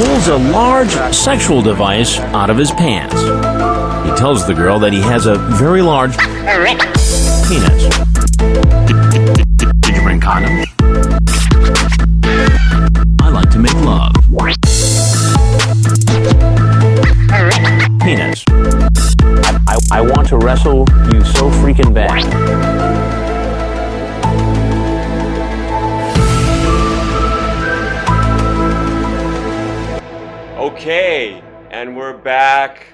pulls a large sexual device out of his pants. He tells the girl that he has a very large penis. Did you bring condoms? I like to make love. Penis. I want to wrestle you so freaking bad. Okay, and we're back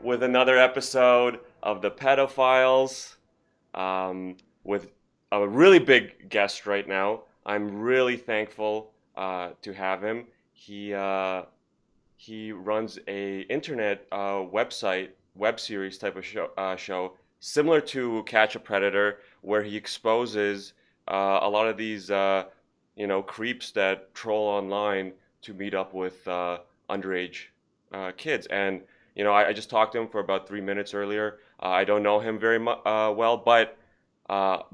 with another episode of the Pedophiles, with a really big guest right now. I'm really thankful to have him. He runs a internet website, web series type of show, similar to Catch a Predator, where he exposes a lot of these creeps that troll online to meet up with underage kids. And I just talked to him for about 3 minutes earlier. I don't know him very well, but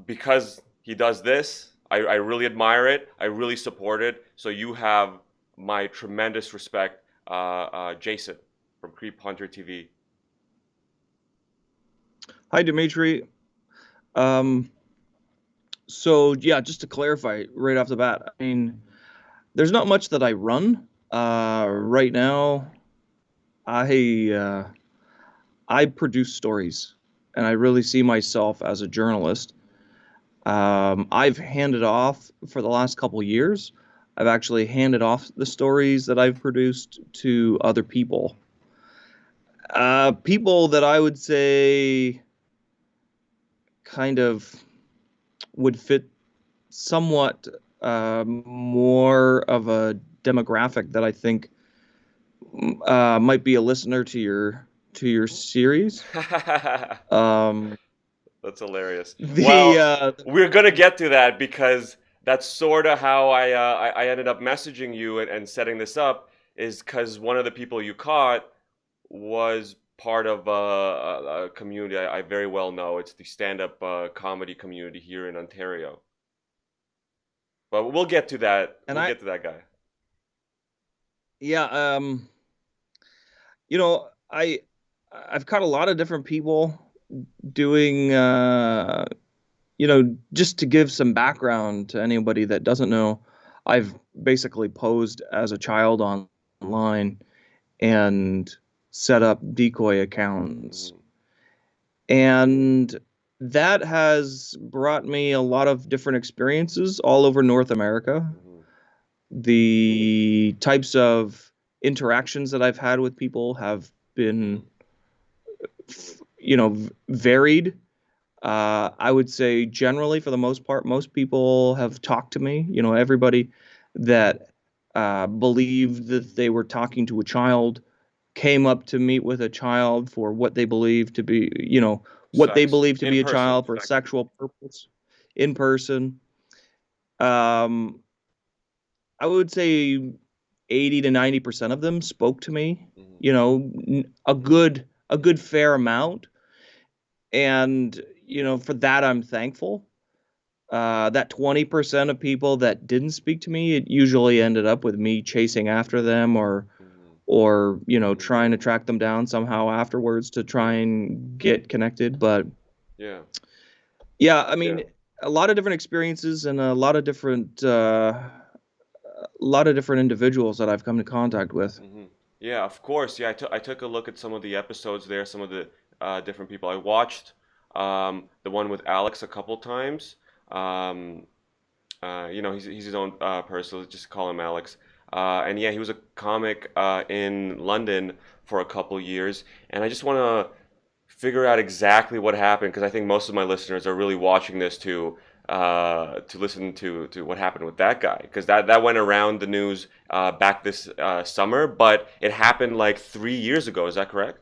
because he does this, I really admire it. I really support it. So you have my tremendous respect, Jason from CreeperHunterTV. Hi, Dimitri. So yeah, just to clarify right off the bat, I mean, there's not much that I run. Right now, I produce stories, and I really see myself as a journalist. I've handed off for the last couple years. I've actually handed off the stories that I've produced to other people. People that I would say kind of would fit somewhat more of a demographic that I think might be a listener to your series. That's hilarious. Well, we're gonna get to that because that's sort of how I ended up messaging you and setting this up, is because one of the people you caught was part of a community I very well know. It's the stand-up comedy community here in Ontario. But we'll get to that. We'll get to that guy. Yeah, I've caught a lot of different people doing, just to give some background to anybody that doesn't know, I've basically posed as a child online and set up decoy accounts. And that has brought me a lot of different experiences all over North America. The types of interactions that I've had with people have been, varied. I would say generally, for the most part, most people have talked to me. Everybody that believed that they were talking to a child came up to meet with a child for what they believe to be, what they believe to be a child for a sexual purpose in person. I would say 80 to 90% of them spoke to me, a good fair amount. And, for that, I'm thankful. That 20% of people that didn't speak to me, it usually ended up with me chasing after them or trying to track them down somehow afterwards to try and get connected. But yeah, I mean, a lot of different experiences and a lot of different individuals that I've come to contact with. Yeah, of course. Yeah, I took a look at some of the episodes there, some of the different people. I watched the one with Alex a couple times. He's his own person. Let's just call him Alex. And yeah, he was a comic in London for a couple years. And I just want to figure out exactly what happened, because I think most of my listeners are really watching this to listen to what happened with that guy, because that went around the news back this summer, but it happened like 3 years ago. Is that correct?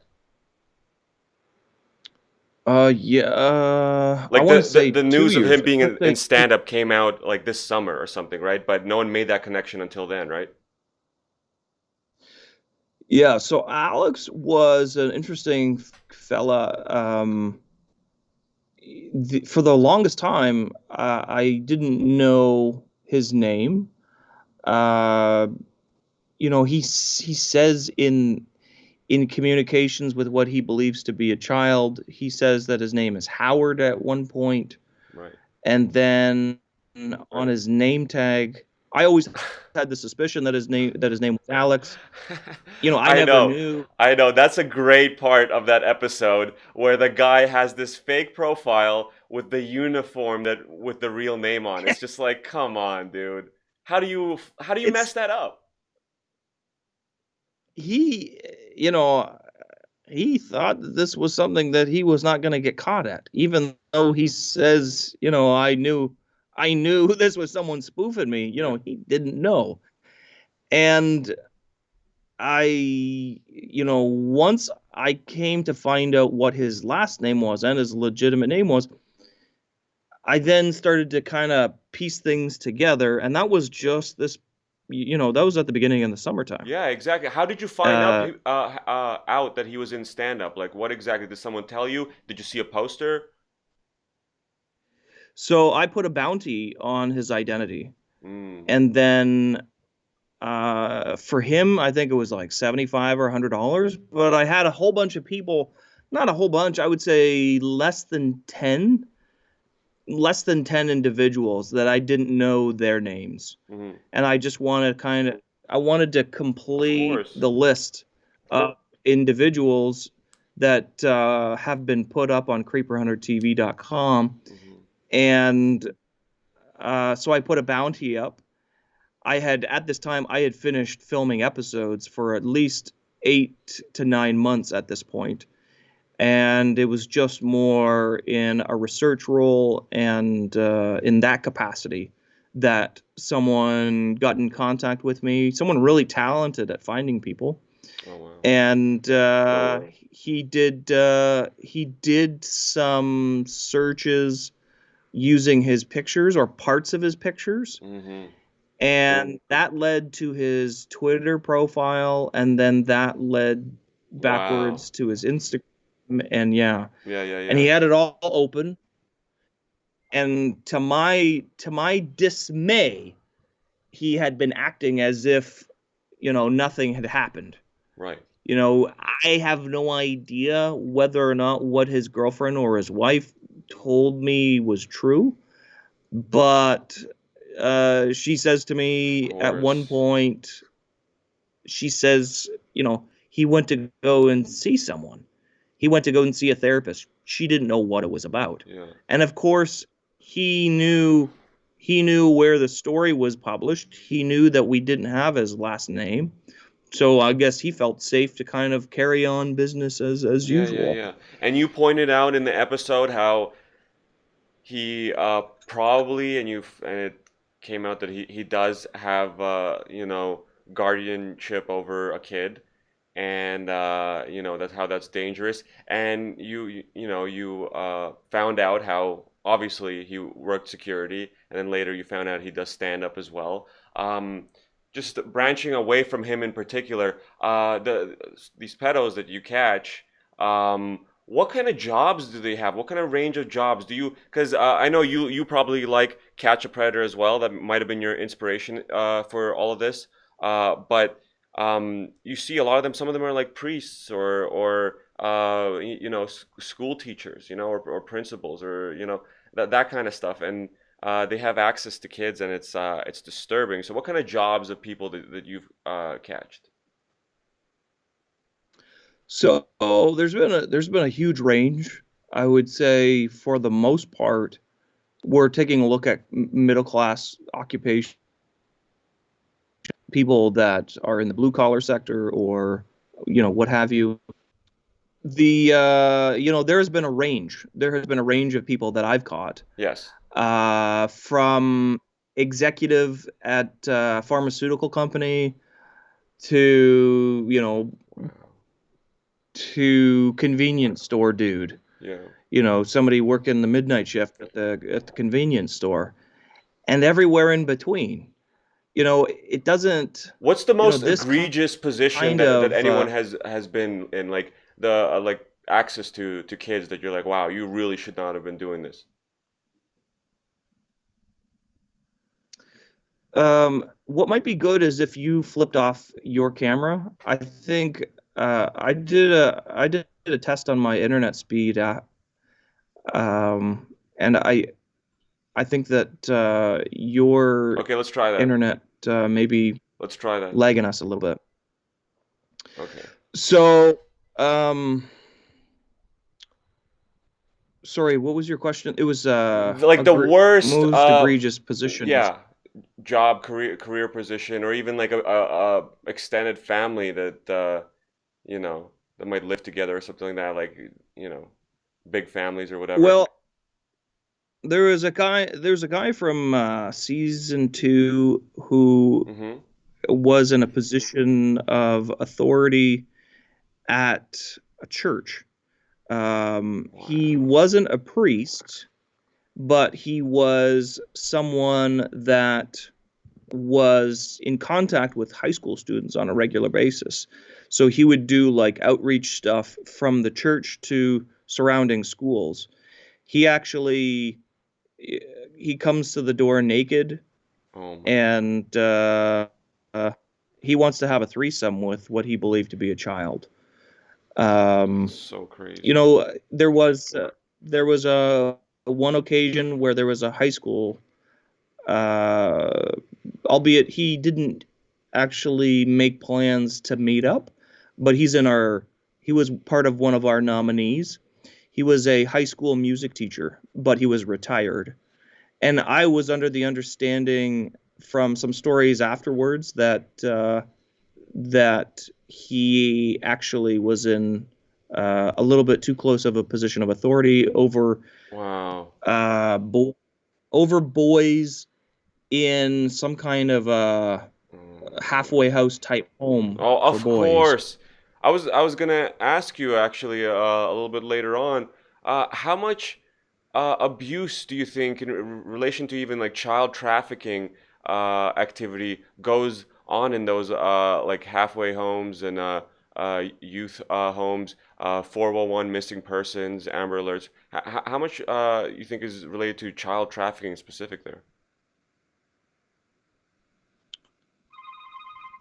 Yeah. Like I want to say the 2 news of years. him being in stand-up came out like this summer or something, right? But no one made that connection until then, right? Yeah. So Alex was an interesting fella. For the longest time, I didn't know his name. he says in communications with what he believes to be a child, he says that his name is Howard at one point, Right. and then on Right. his name tag, I always had the suspicion that his name was Alex. I I never know. knew. I know. That's a great part of that episode where the guy has this fake profile with the uniform that with the real name on. It's just like, come on, dude. How do you mess It's that up? he, you know, he thought that this was something that he was not going to get caught at, even though he says, I knew this was someone spoofing me. Yeah. He didn't know. And once I came to find out what his last name was and his legitimate name was, I then started to kind of piece things together. And that was just that was at the beginning of the summertime. Yeah, exactly. How did you find out Uh, out that he was in stand up? Like, what exactly did someone tell you? Did you see a poster? so I put a bounty on his identity. Mm. And then for him, I think it was like 75 or $100. But I had a whole bunch of people, not a whole bunch, I would say less than 10 individuals that I didn't know their names. Mm-hmm. And I just I wanted to Of complete course. the list of individuals that have been put up on CreeperHunterTV.com. Mm-hmm. And so I put a bounty up. At this time, I had finished filming episodes for at least 8 to 9 months at this point. And it was just more in a research role and in that capacity that someone got in contact with me, someone really talented at finding people. Oh wow. And he did some searches using his pictures or parts of his pictures, Mm-hmm. and that led to his Twitter profile, and then that led Wow. backwards to his Instagram, and yeah, Yeah, yeah, and he yeah. had it all open. And to my dismay, he had been acting as if nothing had happened. Right. I have no idea whether or not what his girlfriend or his wife told me was true, but she says to Of me at one course. point, she says, he went to go and see someone. He went to go and see a therapist. She didn't know what it was about. Yeah. And of course, he knew where the story was published. He knew that we didn't have his last name. So I guess he felt safe to kind of carry on business as Yeah, yeah, usual. yeah. And you pointed out in the episode how he probably and it came out that he does have guardianship over a kid, and that's how that's dangerous. And you found out how obviously he worked security, and then later you found out he does stand up as well. Just branching away from him in particular, these pedos that you catch, what kind of jobs do they have? What kind of range of jobs do you? Because I know you probably like Catch a Predator as well. That might have been your inspiration for all of this. But you see a lot of them. Some of them are like priests or school teachers, or principals, or that kind of stuff. And they have access to kids, and it's disturbing. So, what kind of jobs of people that you've catched? So there's been a huge range. I would say for the most part, we're taking a look at middle class occupation, people that are in the blue collar sector or what have you. There's been a range. There has been a range of people that I've caught, Yes. from executive at a pharmaceutical company to Wow. to convenience store dude. Yeah. Somebody working the midnight shift at the convenience store, and everywhere in between. It doesn't. What's the most This egregious position kind that of anyone has been in, like the like access to kids that you're like, wow, you really should not have been doing this. um what might be good is if you flipped off your camera. I think I did a test on my internet speed, and I think that your Okay, let's try that. internet may be Let's try that. lagging us a little bit. Okay. So, sorry, what was your question? It was Like the worst, most egregious positions. yeah, job, career position, or even like a extended family that you know, that might live together or something like that, like, you know, big families or whatever. Well, there's a guy from season 2 who Mm-hmm. was in a position of authority at a church. He wasn't a priest, but he was someone that was in contact with high school students on a regular basis. So he would do like outreach stuff from the church to surrounding schools. He actually he comes to the door naked, Oh my and uh, he wants to have a threesome with what he believed to be a child. God, Um, so you crazy. know, there was a one occasion where there was a high school, uh, albeit he didn't actually make plans to meet up, but he was part of one of our nominees. He was a high school music teacher, but he was retired. And I was under the understanding from some stories afterwards that he actually was in a little bit too close of a position of authority Wow. uh, bo- over boys in some kind of Oh my halfway God. house type home Oh, for of boys. course. I was gonna ask you actually a little bit later on. How much abuse do you think in relation to even like child trafficking activity goes on in those like halfway homes and youth homes, 411 missing persons, Amber Alerts? How much you think is related to child trafficking specific there?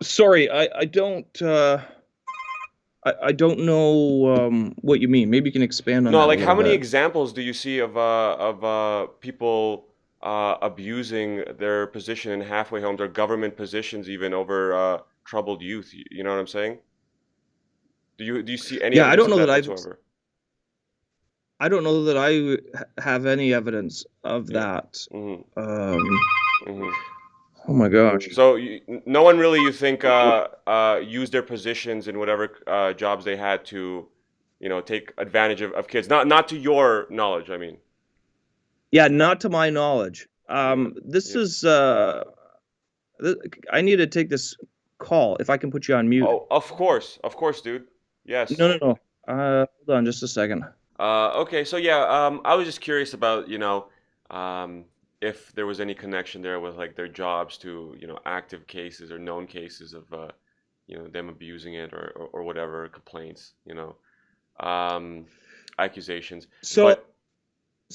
Sorry, I don't know what you mean. Maybe you can expand on No, that a like how little many bit. examples do you see of people abusing their position in halfway homes or government positions even over troubled youth? You know what I'm saying? Do you see any Yeah, evidence of that whatsoever? I don't know that have any evidence of Yeah. that. hmm Um, hmm oh my gosh. So no one really, you think, used their positions in whatever jobs they had to, you know, take advantage of kids. Not to your knowledge, I mean. Yeah, not to my knowledge. Yeah. This Yeah. is I need to take this call if I can put you on mute. Oh, of course, dude. Yes. No, no, no. Hold on just a second. Okay, so yeah, I was just curious about, you know, um, if there was any connection there with like their jobs to, you know, active cases or known cases of, you know, them abusing it or whatever complaints, you know, um, accusations. So, But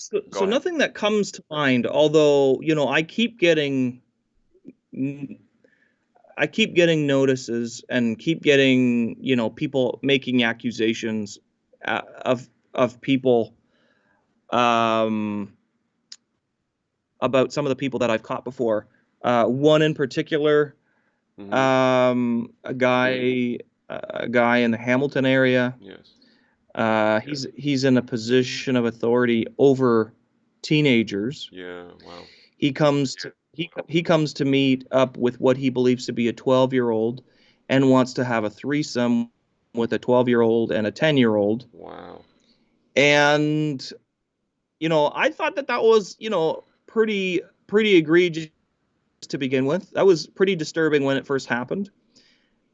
go so ahead. nothing that comes to mind, although, I keep getting notices and keep getting, people making accusations of people um, about some of the people that I've caught before. One in particular, Mm-hmm. a guy in the Hamilton area. Yes. He's in a position of authority over teenagers. Yeah. Wow. He comes to meet up with what he believes to be a 12-year-old and wants to have a threesome with a 12-year-old and a 10-year-old. Wow. And I thought that was, pretty egregious to begin with. That was pretty disturbing when it first happened.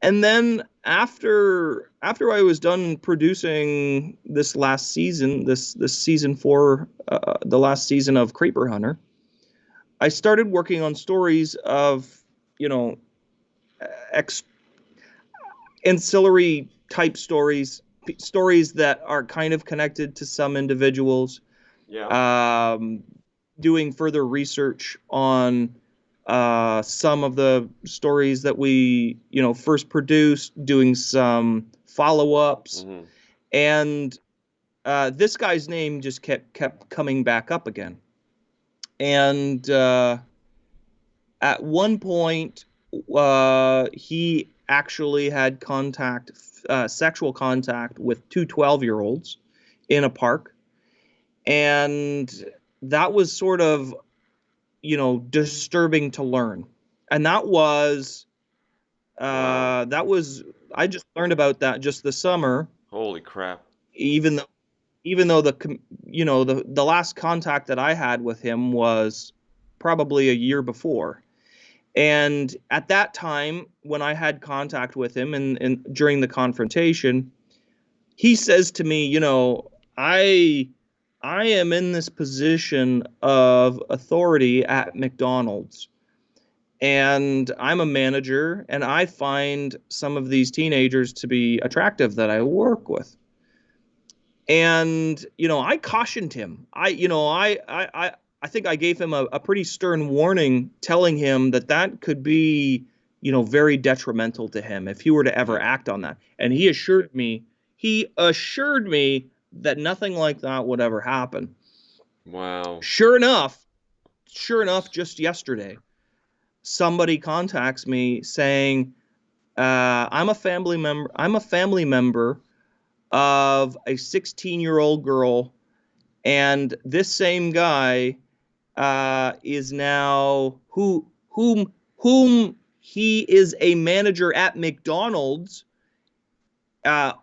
And then after I was done producing this last season, this season 4, the last season of Creeper Hunter, I started working on stories of, you know, ex- ancillary type stories, stories that are kind of connected to some individuals. Yeah. Um, Doing further research on some of the stories that we, first produced, doing some follow-ups, Mm-hmm. and this guy's name just kept coming back up again. And at one point, he actually had sexual contact with two 12-year-olds in a park, and that was sort of, disturbing to learn. And Wow. I just learned about that just this summer, Holy crap. even though the last contact that I had with him was probably a year before. And at that time, when I had contact with him and during the confrontation, he says to me, I am in this position of authority at McDonald's, and I'm a manager, and I find some of these teenagers to be attractive that I work with. And I cautioned him. I think I gave him a pretty stern warning, telling him that could be, very detrimental to him if he were to ever act on that. And he assured me that nothing like that would ever happen. Wow. Sure enough, just yesterday, somebody contacts me saying, I'm a family member of a 16-year-old girl, and this same guy is now whom he is a manager at McDonald's,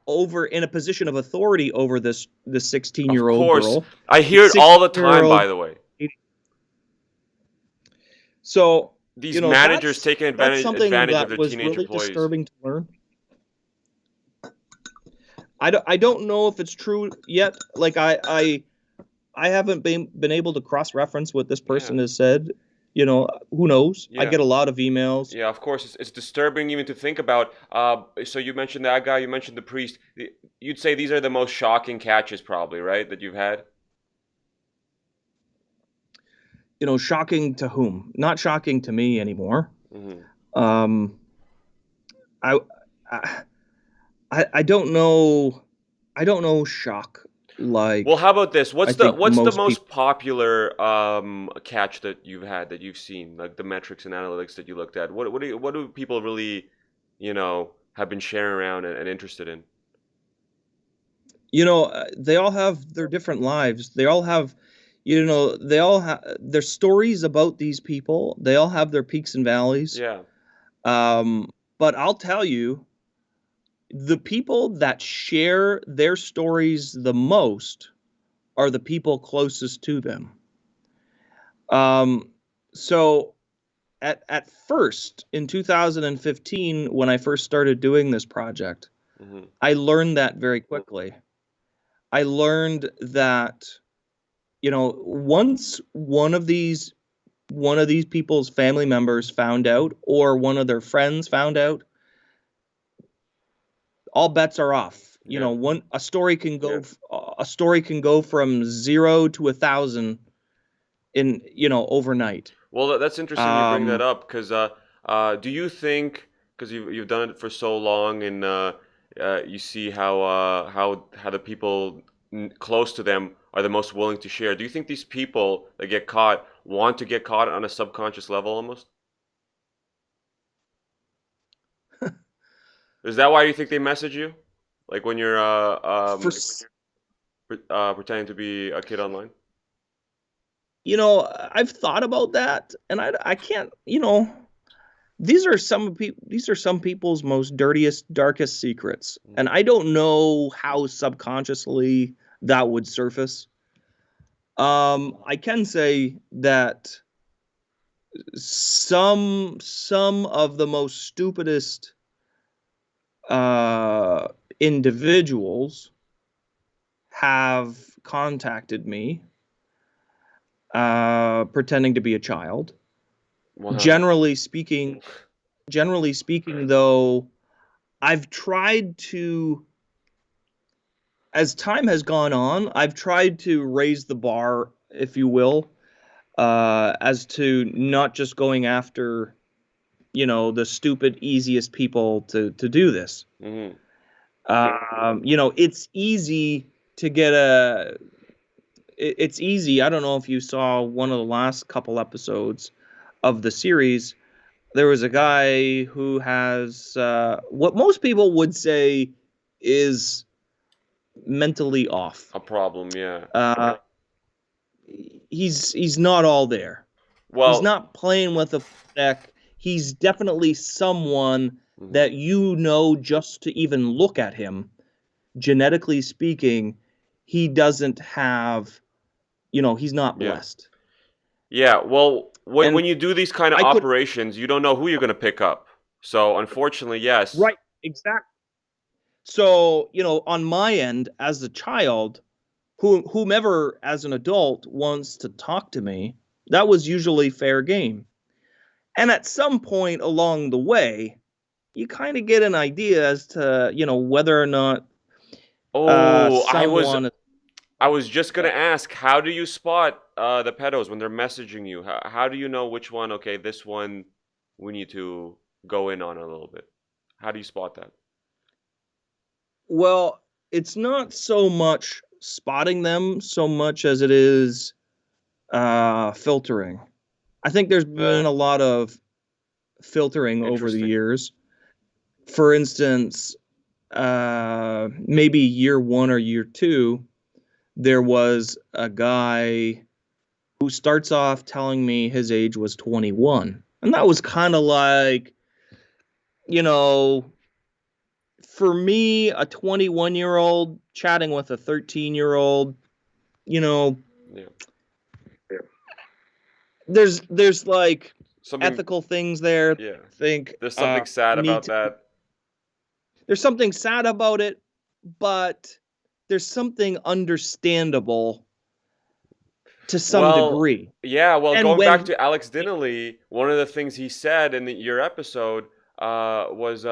over in a position of authority over this Of 16-year-old course. girl. I hear it all the time, 16-year-old. by the way. So, These managers that's taking something advantage of that their was teenage really employees. disturbing to learn. I don't know if it's true yet. Like I haven't been able to cross-reference what this person Yeah. has said. Who knows? I Yeah. get a lot of emails. Yeah, of course. It's disturbing even to think about. So you mentioned that guy, you mentioned the priest. You'd say these are the most shocking catches, probably, right, that you've had? Shocking to whom? Not shocking to me anymore. Mm-hmm. Um, I, I, I don't know. I don't know shock Well, like how about this? I What's the think what's the most people. most popular catch that you've had that you've seen, like the metrics and analytics that you looked at? What do people really, have been sharing around and interested in? They all have their different lives. They all have their stories about these people. They all have their peaks and valleys. Yeah. But I'll tell you, the people that share their stories the most are the people closest to them. Um, so at first in 2015, when I first started doing this project, Mm-hmm. I learned that very quickly. I learned that, once one of these people's family members found out, or one of their friends found out, all bets are off. Yeah. A story can go from 0 to 1,000 in overnight. Well, that's interesting you bring that Um, up because do you think, because you've done it for so long and you see how the people close to them are the most willing to share? Do you think these people that get caught want to get caught on a subconscious level almost? Is that why you think they message you, like when you're for s- pretending to be a kid online? I've thought about that, and I can't. These are some people's most dirtiest, darkest secrets, and I don't know how subconsciously that would surface. I can say that some of the most stupidest uh, individuals have contacted me, pretending to be a child. Wow. Generally speaking, though, I've tried to, as time has gone on, I've tried to raise the bar, if you will. as to not just going after, the stupid, easiest people to do this. Mm-hmm. It's easy to get it's easy. I don't know if you saw one of the last couple episodes of the series. There was a guy who has what most people would say is mentally off. A problem, yeah. He's not all there. He's Well, not playing with a deck. He's definitely someone mhm. that just to even look at him, genetically speaking, he doesn't have, he's not Yeah. blessed. Yeah, well, And when you do these kind of I could operations, you don't know who you're going to pick up. So, unfortunately, yes. right, exactly. So, on my end as a child, whomever as an adult wants to talk to me, that was usually fair game. And at some point along the way, you kind of get an idea as to, whether or not Oh, someone. I was just going to ask, how do you spot the pedos when they're messaging you? How do you know which one, okay, this one we need to go in on a little bit? How do you spot that? Well, it's not so much spotting them so much as it is filtering. I think there's been a lot of filtering over the Interesting. years. For instance, maybe year 1 or year 2, there was a guy who starts off telling me his age was 21. And that was kind of like, for me, a 21-year-old chatting with a 13-year-old, Yeah. there's like Something, ethical things there. yeah. Think There's something sad about that. There's something sad about it, but there's something understandable to some degree. Yeah, well, And going back when to Alex Dineley, one of the things he said in your episode was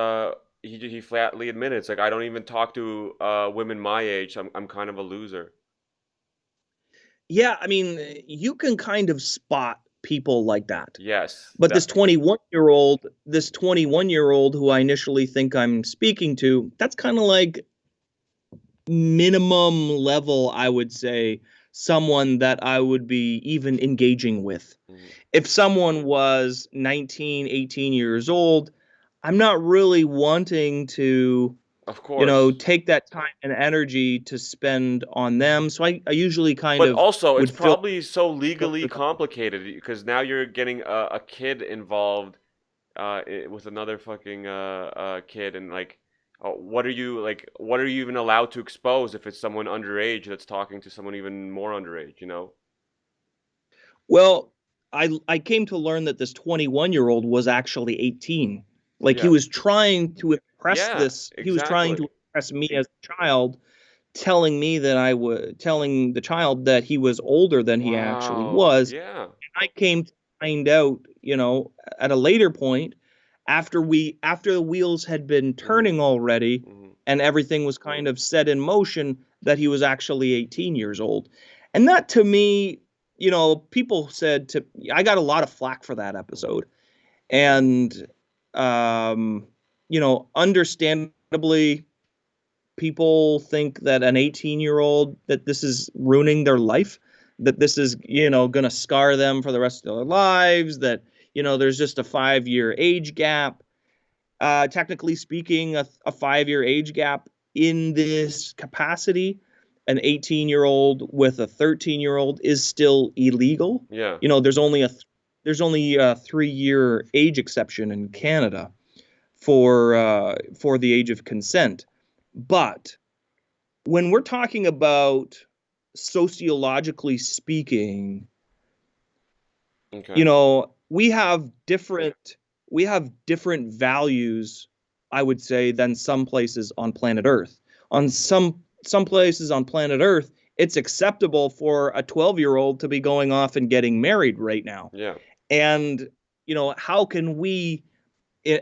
he flatly admitted, it's like, I don't even talk to women my age. I'm kind of a loser. yeah, I mean, you can kind of spot people like that. Yes. But this 21-year-old who I initially think I'm speaking to, that's kind of like minimum level, I would say, someone that I would be even engaging with. Mhm. If someone was 19, 18 years old, I'm not really wanting to, Of course. take that time and energy to spend on them. So I usually kind But of also, it's would probably so legally filter them. complicated because now you're getting a kid involved with another fucking kid, and like, what are you like? What are you even allowed to expose if it's someone underage that's talking to someone even more underage? You know? Well, I came to learn that this 21-year-old was actually 18. Like he Yeah. was trying to impress Yeah. he was trying to Exactly. impress me as a child, telling the child that he was older than he actually Wow. was. Yeah. I came to find out, at a later point, after the wheels had been turning already Hmm. and everything was kind of set in motion, that he was actually 18 years old. And that to me, people said to I got a lot of flack for that episode. And understandably, people think that an 18-year-old, that this is ruining their life, that this is, going to scar them for the rest of their lives, that, there's just a 5-year age gap. Technically speaking, a 5-year age gap in this capacity, an 18-year-old with a 13-year-old is still illegal. Yeah. There's only a 3-year age exception in Canada for the age of consent. But when we're talking about sociologically speaking, Okay. we have different values, I would say, than some places on planet Earth. On some places on planet Earth, it's acceptable for a 12-year-old to be going off and getting married right now. Yeah. And how can we,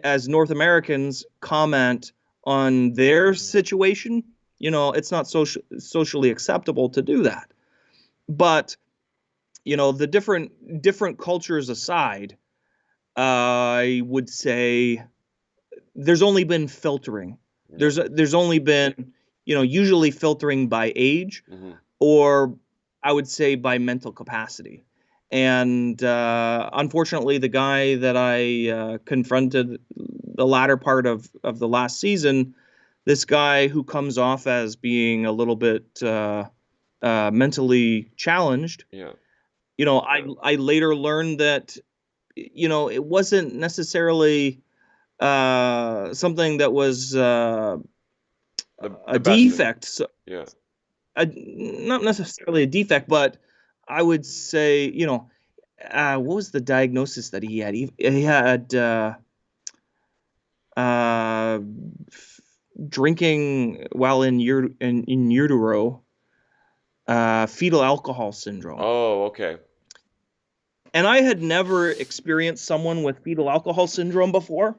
as North Americans, comment on their situation? It's not socially acceptable to do that. But the different cultures aside, I would say there's only been filtering. Yeah. There's only been, usually filtering by age, Hmm. or I would say by mental capacity. And unfortunately, the guy that I confronted the latter part of the last season, this guy who comes off as being a little bit mentally challenged, Yeah. I later learned that, it wasn't necessarily something that was a The best thing. defect. So, Yeah. not necessarily a defect, but I would say, what was the diagnosis that he had? He had uh, drinking while in utero, fetal alcohol syndrome. Oh, okay. And I had never experienced someone with fetal alcohol syndrome before,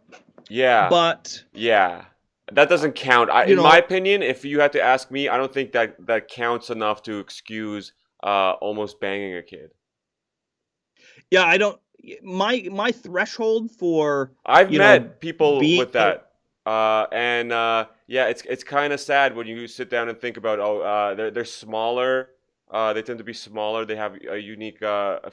Yeah. but Yeah. That doesn't count. you In my know, opinion, if you had to ask me, I don't think that counts enough to excuse almost banging a kid. yeah, I don't. My threshold for I've met people being with that, and yeah, it's kind of sad when you sit down and think about they're smaller, they tend to be smaller, they have a unique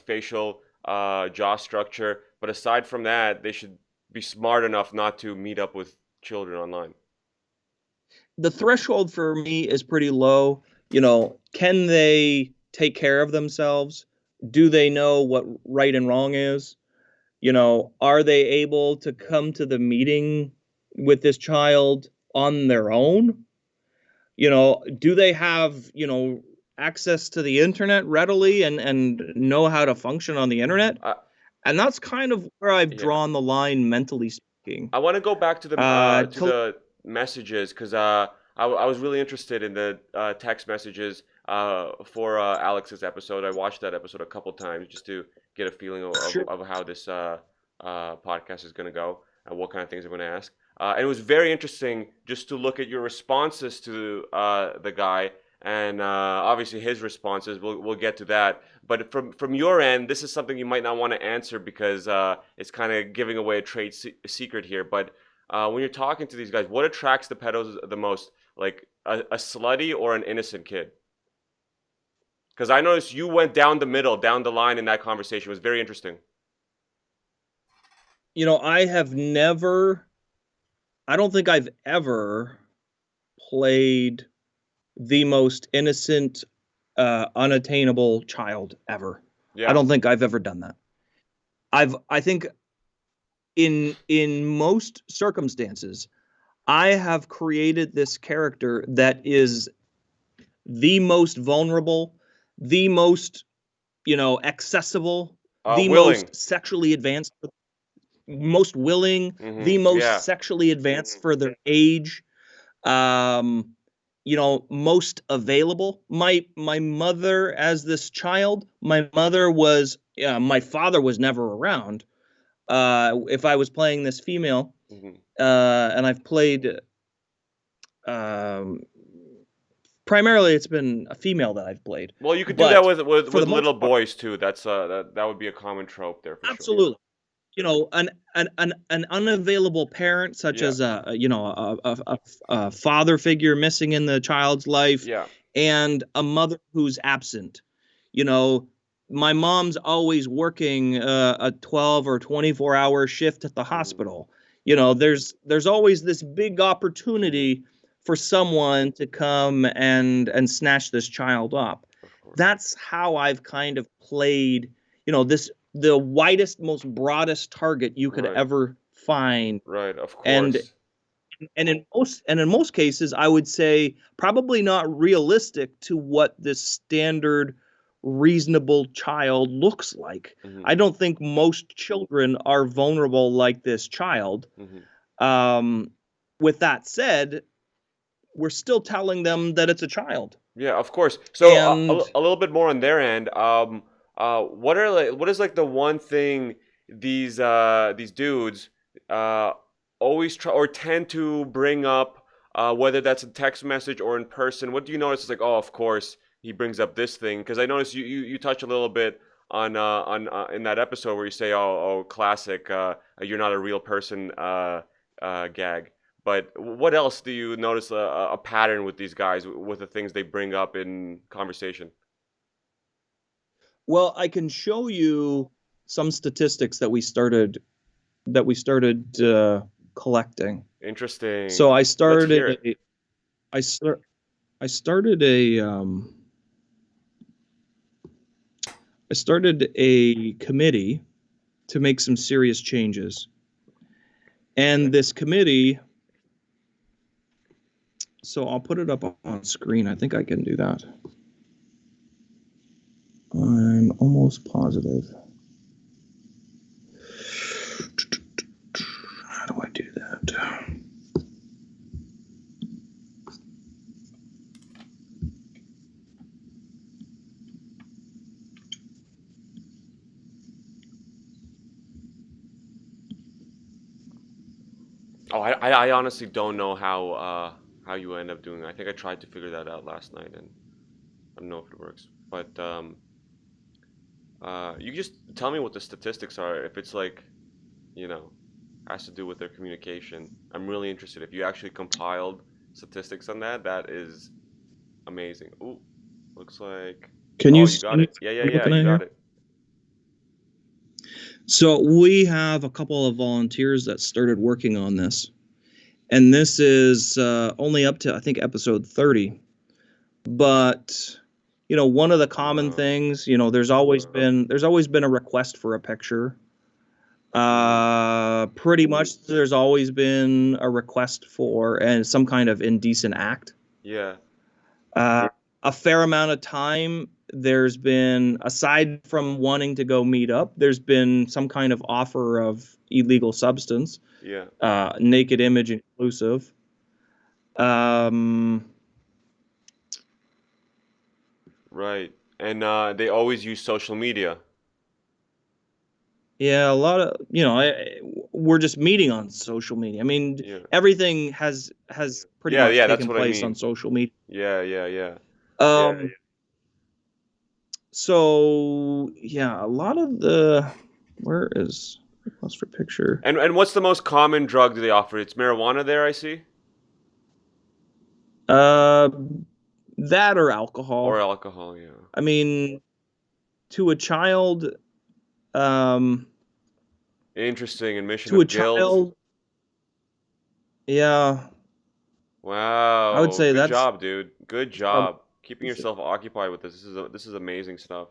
facial jaw structure, but aside from that, they should be smart enough not to meet up with children online. the threshold for me is pretty low. Can they take care of themselves? Do they know what right and wrong is? Are they able to come to the meeting with this child on their own? Do they have, access to the internet readily and know how to function on the internet? Uh, And that's kind of where I've yeah. drawn the line, mentally speaking. I want to go back to To the messages because I was really interested in the text messages for Alex's episode. I watched that episode a couple times just to get a feeling Sure. of how this podcast is going to go and what kind of things I'm going to ask. And it was very interesting just to look at your responses to the guy and obviously his responses. We'll get to that. But from your end, this is something you might not want to answer because it's kind of giving away a trade secret here. But when you're talking to these guys, what attracts the pedos the most? Like a slutty or an innocent kid? Because I noticed you went down the middle, down the line in that conversation. It was very interesting. I have never, I don't think I've ever played the most innocent, unattainable child ever. I Yeah. don't think I've ever done that. I think in most circumstances, I have created this character that is the most vulnerable, the most, accessible, the Willing. most sexually advanced, most willing, the Mm-hmm. most Yeah. sexually advanced for their age, um, most available. My mother, as this child, my mother was, my father was never around. If I was playing this female, Mm-hmm. and I've played, um, primarily it's been a female that I've played, Well, you could do that but for with the most little part, boys too. That's that would be a common trope there for sure. absolutely. An unavailable parent, such Yeah. as a father figure missing in the child's life, Yeah. and a mother who's absent. You know, my mom's always working a 12 or 24-hour shift at the Mm-hmm. hospital. There's always this big opportunity for someone to come and snatch this child up. Of course. That's how I've kind of played, this the widest, most broadest target you could Right. ever find. Right. Of And course. in most cases, I would say probably not realistic to what this standard reasonable child looks like. Mm-hmm. I don't think most children are vulnerable like this child. Mm-hmm. With that said, we're still telling them that it's a child. Yeah, of course. So And a little bit more on their end. What is like the one thing these dudes uh always try or tend to bring up, whether that's a text message or in person? What do you notice? It's like, oh, of course he brings up this thing because I noticed you touch a little bit on in that episode where you say, "Oh, classic, you're not a real person," gag. But what else do you notice a pattern with these guys with the things they bring up in conversation? Well, I can show you some statistics that we started collecting. Interesting. So Let's hear it. I start I started a I started a committee to make some serious changes. And this committee, so I'll put it up on screen. I think I can do that. I'm almost positive. How do I do that? Oh, I honestly don't know how you end up doing it. I think I tried to figure that out last night, and I don't know if it works. But you just tell me what the statistics are. If it's like, you know, has to do with their communication. I'm really interested. If you actually compiled statistics on that, that is amazing. Ooh, looks like. Can Oh, you you see got it. Yeah, yeah, what I'm yeah. looking You at got here? it. So we have a couple of volunteers that started working on this. And this is only up to, I think, episode 30. But one of the common Wow. things, there's always been a request for a picture. Pretty much there's always been a request for some kind of indecent act. Yeah. A fair amount of time there's been, aside from wanting to go meet up, there's been some kind of offer of illegal substance, Yeah. naked image inclusive. Right. And they always use social media. Yeah, a lot of, we're just meeting on social media. I mean, Yeah. everything has pretty Yeah, much yeah, that's taken what I place on mean. social media. Yeah, yeah, yeah. So yeah, a lot of where is request for picture? And what's the most common drug do they offer? It's marijuana there, I see? Uh, that or Or alcohol. alcohol, yeah. I mean, to a child, um, Interesting. Admission to a of guilt. child, yeah, I would Wow. say Good that's job, dude. Good um, job. Keeping yourself occupied with this. This is amazing stuff.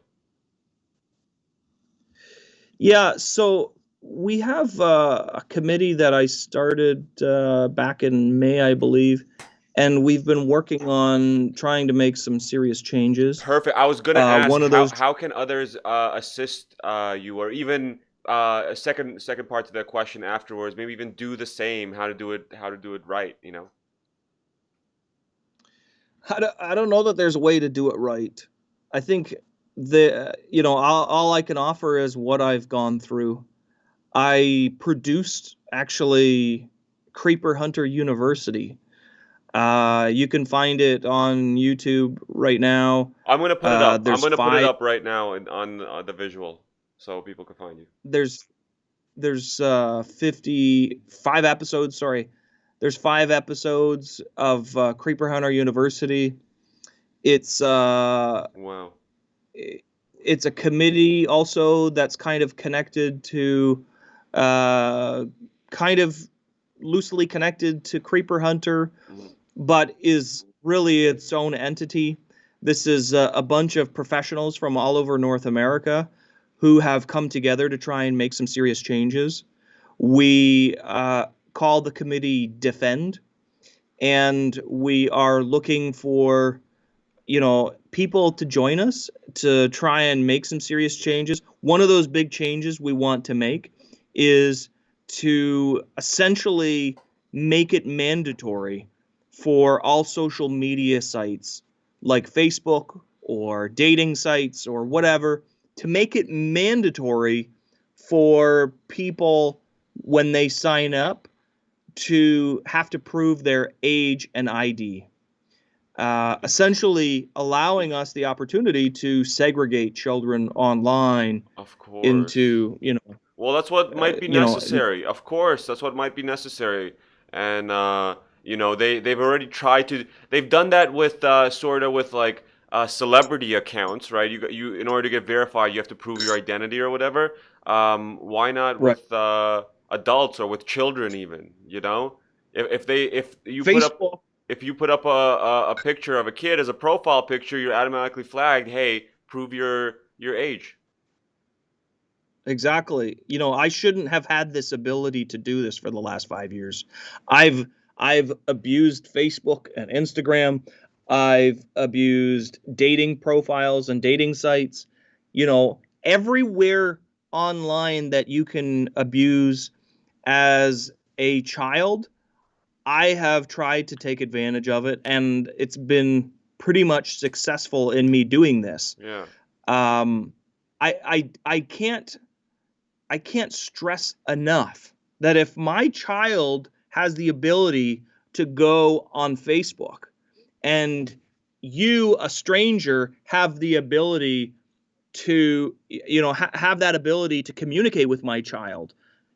yeah. So we have a committee that I started back in May, I believe, and we've been working on trying to make some serious changes. Perfect. I was gonna One ask of those, how can others assist you, or even a second part to that question afterwards. Maybe even do the same. How to do it right. You know. I don't know that there's a way to do it right. I think all I can offer is what I've gone through. I produced actually Creeper Hunter University. You can find it on YouTube right now. I'm gonna put it up. I'm There's gonna put it five. up right now on the visual, so people can find you. There's 55 episodes. Sorry, there's 5 episodes of Creeper Hunter University. It's Wow. it's a committee also that's kind of connected to, kind of loosely connected to Creeper Hunter, Mhm. but is really its own entity. This is a bunch of professionals from all over North America who have come together to try and make some serious changes. We call the committee Defend, and we are looking for people to join us to try and make some serious changes. One of those big changes we want to make is to essentially make it mandatory for all social media sites like Facebook or dating sites or whatever, to make it mandatory for people when they sign up to have to prove their age and ID. essentially allowing us the opportunity to segregate children online Of course. into, Well, that's what might be you know, necessary. Of course, that's what might be necessary. And they've already tried to. They've done that with sort of with like celebrity accounts, right? You in order to get verified, you have to prove your identity or whatever. Why not right. with adults or with children even? You know, if you put up Facebook. if you put up a picture of a kid as a profile picture, you're automatically flagged. Hey, prove your age. Exactly. I shouldn't have had this ability to do this for the last 5 years. I've I've abused Facebook and Instagram. I've abused dating profiles and dating sites. Everywhere online that you can abuse as a child, I have tried to take advantage of it, and it's been pretty much successful in me doing this. Yeah. Um, I can't stress enough that if my child has the ability to go on Facebook and you, a stranger, have the ability to, have that ability to communicate with my child,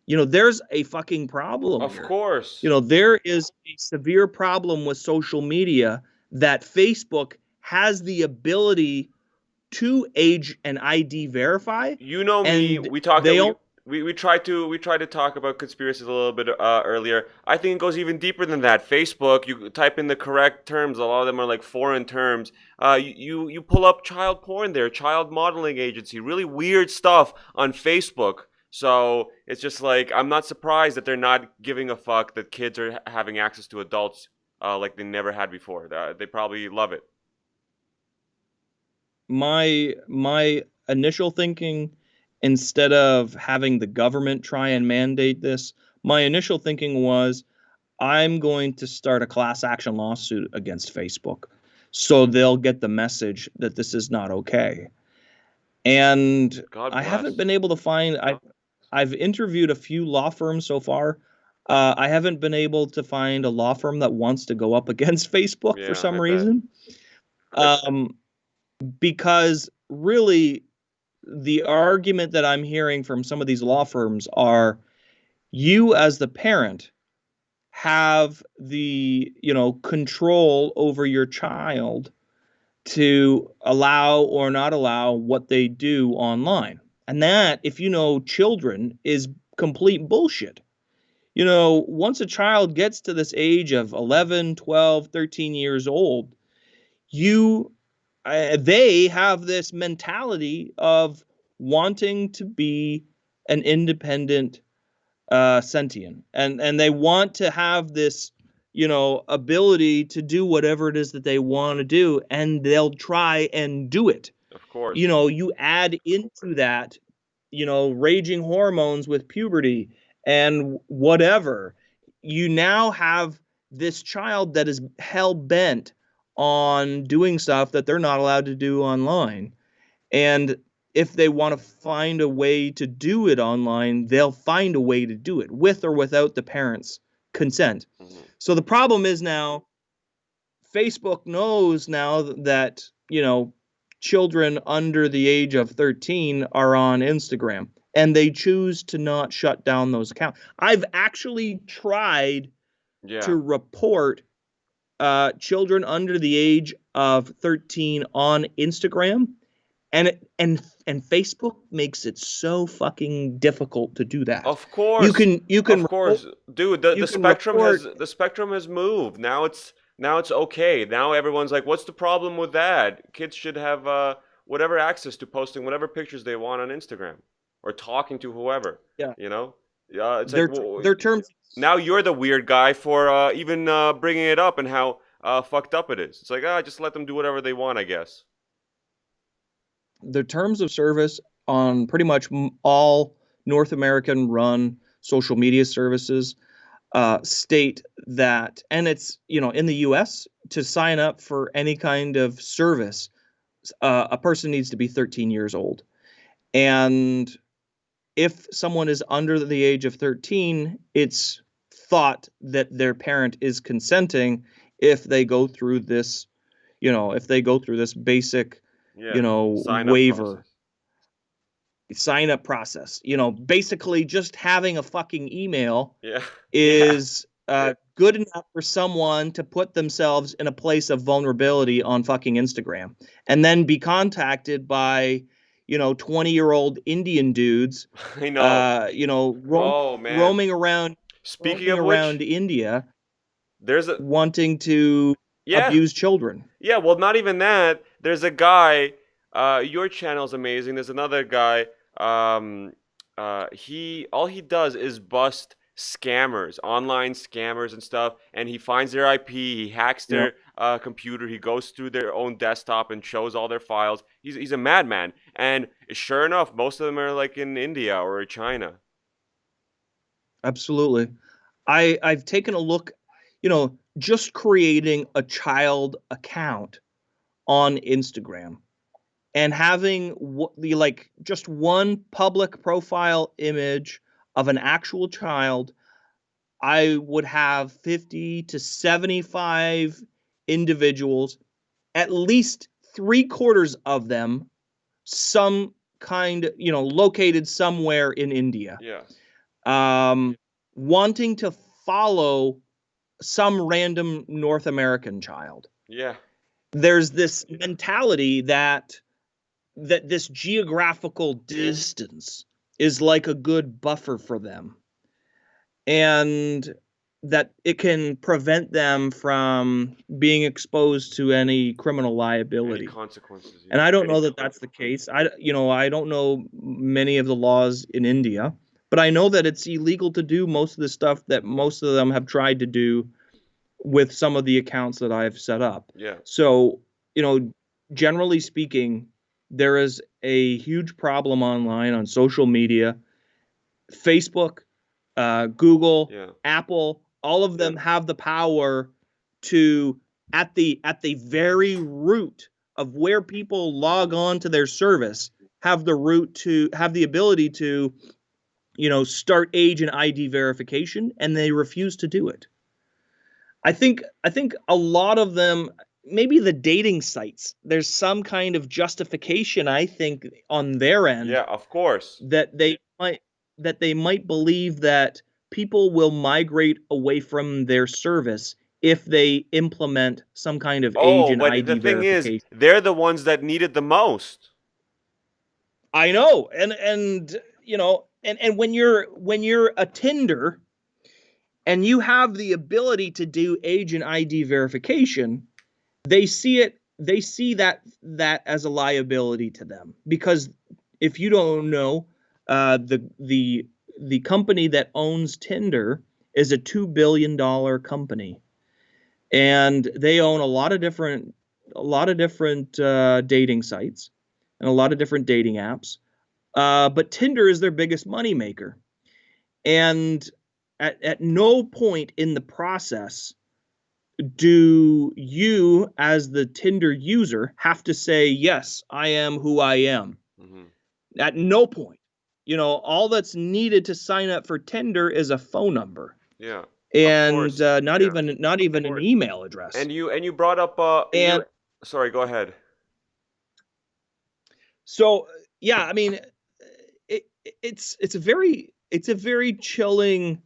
there's a fucking problem Of here. course. There is a severe problem with social media that Facebook has the ability to age and ID verify, You know me. and We talked they don't. we tried to talk about conspiracies a little bit earlier. I think it goes even deeper than that. Facebook, you type in the correct terms. A lot of them are like foreign terms. You pull up child porn there, child modeling agency, really weird stuff on Facebook. So it's just like I'm not surprised that they're not giving a fuck that kids are having access to adults like they never had before. They probably love it. My initial thinking, instead of having the government try and mandate this, my initial thinking was I'm going to start a class action lawsuit against Facebook so they'll get the message that this is not okay. And God I haven't bless. been able to find. I've interviewed a few law firms so far. I haven't been able to find a law firm that wants to go up against Facebook for Yeah, I some bet. reason. Um, because really, the argument that I'm hearing from some of these law firms are, you as the parent have the, control over your child to allow or not allow what they do online. And that, if you know children, is complete bullshit. Once a child gets to this age of 11, 12, 13 years old, you they have this mentality of wanting to be an independent sentient, and they want to have this, ability to do whatever it is that they want to do, and they'll try and do it. Of course. You add into that, raging hormones with puberty and whatever. You now have this child that is hell bent on doing stuff that they're not allowed to do online. And if they want to find a way to do it online, they'll find a way to do it with or without the parents' consent. Mhm. So the problem is now Facebook knows now that, children under the age of 13 are on Instagram, and they choose to not shut down those accounts. I've actually tried Yeah. to report children under the age of 13 on Instagram, and Facebook makes it so fucking difficult to do that. Of course. You can Of report, course. Dude, the you can report. the spectrum has moved. Now it's okay. Now everyone's like, what's the problem with that? Kids should have whatever access to posting whatever pictures they want on Instagram or talking to whoever, Yeah, you know? Yeah, it's like their terms now you're the weird guy for even bringing it up and how fucked up it is. It's like, just let them do whatever they want, I guess. their terms of service on pretty much all North American run social media services state that, and it's, in the US, to sign up for any kind of service, a person needs to be 13 years old. And if someone is under the age of 13, it's thought that their parent is consenting if they go through this, if they go through this basic, Yeah. Sign up waiver process. sign up process. Basically just having a fucking email Yeah. is good enough for someone to put themselves in a place of vulnerability on fucking Instagram and then be contacted by 20-year-old Indian dudes I know. Oh man. roaming around Speaking of which, India there's a wanting to yeah. abuse children. Yeah, well, not even that. There's a guy. Your channel's amazing. There's another guy. He all he does is bust scammers, online scammers and stuff. And he finds their IP. He hacks Yeah, their computer. He goes through their own desktop and shows all their files. He's a madman. And sure enough, most of them are like in India or China. absolutely. I've taken a look, just creating a child account on Instagram and having just one public profile image of an actual child, I would have 50 to 75 individuals, at least 3/4 of them, some kind, located somewhere in India, Yeah. um, wanting to follow some random North American child. Yeah. There's this mentality that this geographical distance is like a good buffer for them, and that it can prevent them from being exposed to any criminal Any liability. consequences? And Yeah. I don't know that that's the case. I don't know many of the laws in India, but I know that it's illegal to do most of the stuff that most of them have tried to do with some of the accounts that I've set up. Yeah. So, generally speaking, there is a huge problem online on social media. Facebook, Google, Yeah. Apple, all of them have the power to, at the very root of where people log on to their service, have the ability to, start age and ID verification, and they refuse to do it. I think a lot of them, maybe the dating sites, there's some kind of justification, I think, on their end, Yeah. Of course. that they might believe that people will migrate away from their service if they implement some kind of age Oh, and but the ID thing is, verification. they're the ones that need it the most. I know, and when you're a Tinder and you have the ability to do age and ID verification, they see that as a liability to them. Because if you don't know, the company that owns Tinder is a $2 billion company, and they own a lot of different dating sites and a lot of different dating apps. But Tinder is their biggest moneymaker. And at no point in the process do you, as the Tinder user, have to say, yes, I am who I am. Hmm. At no point. All that's needed to sign up for Tinder is a phone number, Yeah. Of and course. not Yeah. even an email address. And you brought up And sorry, go ahead. so, yeah, I mean, it's a very chilling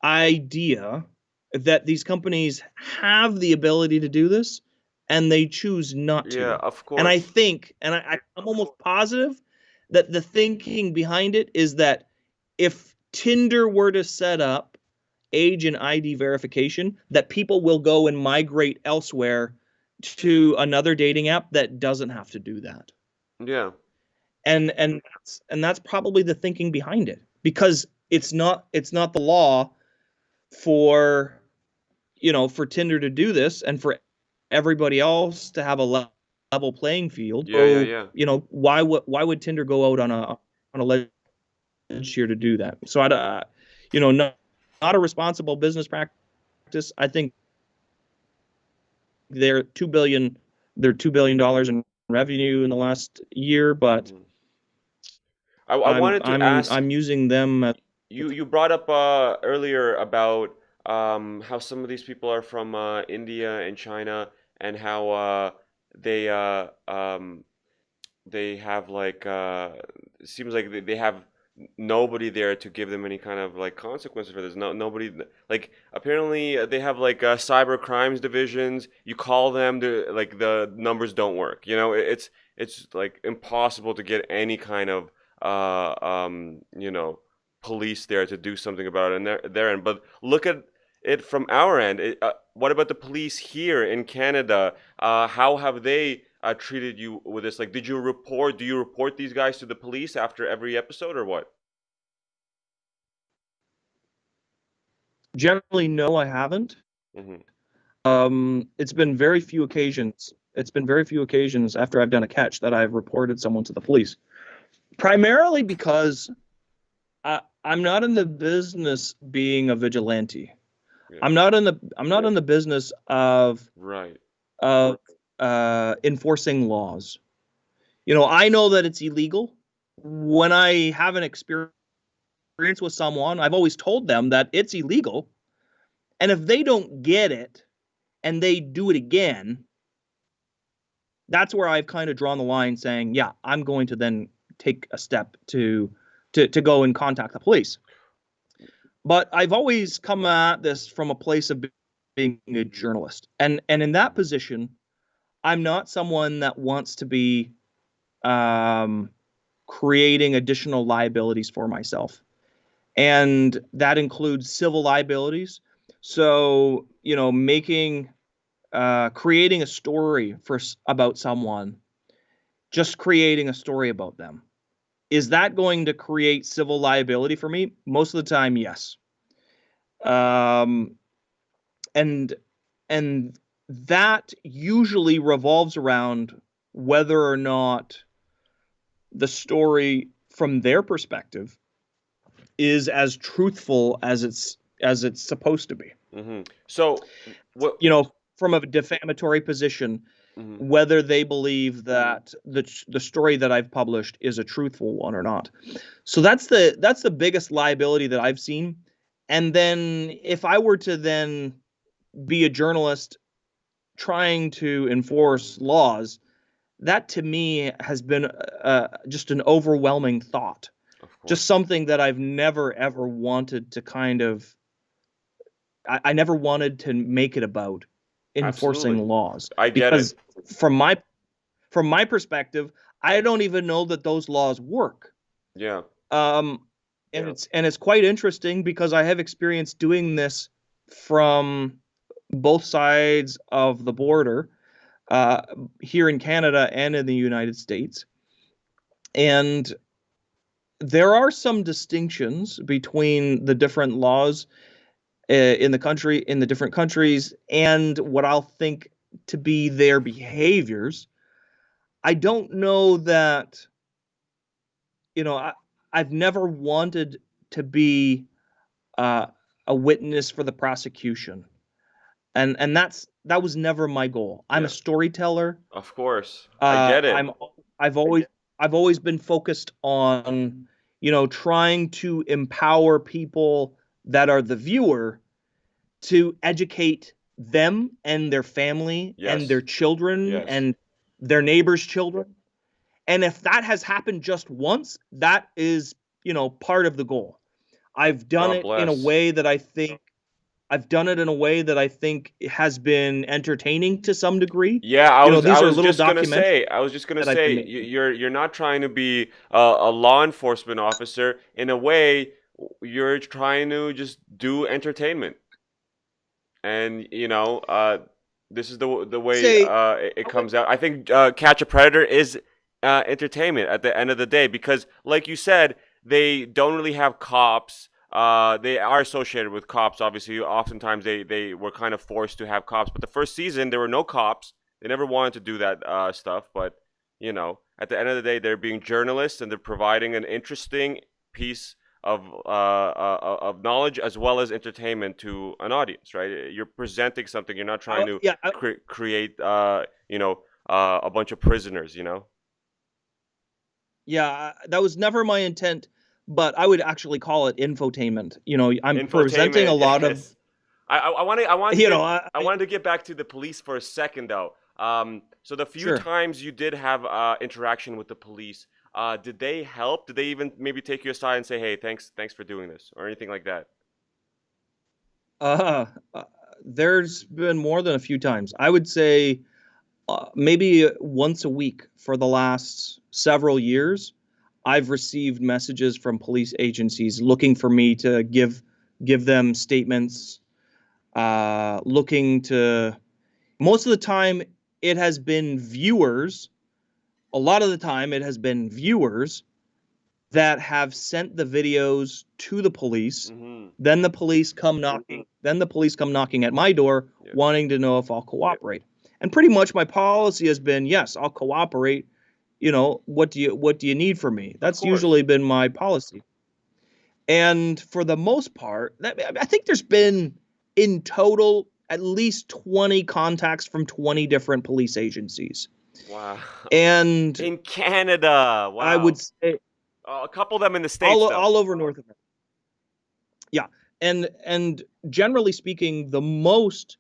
idea that these companies have the ability to do this and they choose not to. Yeah, of And I course. think, and I'm almost positive that the thinking behind it is that if Tinder were to set up age and ID verification, that people will go and migrate elsewhere to another dating app that doesn't have to do that. Yeah. And that's probably the thinking behind it, because it's not the law for for Tinder to do this and for everybody else to have a level playing field. Yeah, yeah, So, yeah. why would Tinder go out on a ledge here to do that? So not a responsible business practice. I think they're $2 billion in revenue in the last year, but Mhm. I wanted to ask, I'm using them as, you brought up earlier about how some of these people are from India and China, and how they have like it seems like they have nobody there to give them any kind of like consequences for this. Nobody, like, apparently they have like cyber crimes divisions. You call them, like the numbers don't work. It's like impossible to get any kind of police there to do something about it, and their end. But look at it from our end. What about the police here in Canada? How have they treated you with this? Like, do you report these guys to the police after every episode, or what? Generally, no, I haven't. It's been very few occasions. It's been very few occasions after I've done a catch that I've reported someone to the police. Primarily because I'm not in the business being a vigilante. Yeah. I'm not in the business of Right. Enforcing laws. I know that it's illegal. When I have an experience with someone, I've always told them that it's illegal. And if they don't get it and they do it again, that's where I've kind of drawn the line saying, yeah, I'm going to then take a step to go and contact the police. But I've always come at this from a place of being a journalist. And in that position, I'm not someone that wants to be creating additional liabilities for myself. And that includes civil liabilities. So, creating a story about someone, just creating a story about them. Is that going to create civil liability for me? Most of the time, yes. And that usually revolves around whether or not the story from their perspective is as truthful as it's supposed to be. So, what from a defamatory position, Mm-hmm. whether they believe that the story that I've published is a truthful one or not. So that's the biggest liability that I've seen. And then if I were to then be a journalist trying to enforce laws, that to me has been just an overwhelming thought. Just something that I've never ever wanted to kind of. I never wanted to make it about enforcing Absolutely. Laws. I get it. From my perspective, I don't even know that those laws work. Yeah. It's quite interesting because I have experience doing this from both sides of the border, here in Canada and in the United States. And there are some distinctions between the different laws in the different countries, and what I'll think to be their behaviors. I don't know that, I've never wanted to be a witness for the prosecution, and that was never my goal. I'm a storyteller. Of course, I get it. I've always been focused on, trying to empower people that are the viewer to educate them and their family and their children and their neighbors' children. And if that has happened just once, that is, part of the goal. I've done it in a way that I think has been entertaining to some degree. Yeah, I was just gonna say, you're not trying to be a law enforcement officer. In a way, you're trying to just do entertainment. And this is the way it comes out. I think Catch a Predator is entertainment at the end of the day, because, like you said, they don't really have cops. They are associated with cops, obviously. Oftentimes they were kind of forced to have cops. But the first season, there were no cops. They never wanted to do that stuff. But, at the end of the day, they're being journalists, and they're providing an interesting piece of knowledge as well as entertainment to an audience, right? You're presenting something. You're not trying to create, a bunch of prisoners, Yeah, that was never my intent, but I would actually call it infotainment. I'm presenting a lot of. I wanted to You get, know, I wanted to get back to the police for a second though. So the few sure. times you did have interaction with the police, did they help? Did they even maybe take you aside and say, "Hey, thanks for doing this," or anything like that? Uh, uh, there's been more than a few times. I would say maybe once a week for the last several years. I've received messages from police agencies looking for me to give them statements, looking to. Most of the time, it has been viewers. A lot of the time, it has been viewers that have sent the videos to the police. Mm-hmm. Then the police come knocking. Then the police come knocking at my door, Yeah. wanting to know if I'll cooperate. And pretty much my policy has been, yes, I'll cooperate. You know, what do you need from me? That's course. usually been my policy. And for the most part, I think there's been in total at least 20 contacts from 20 different police agencies. Wow. And In Canada, wow. I would say a couple of them in the States, though. all over North America. Yeah, and generally speaking, the most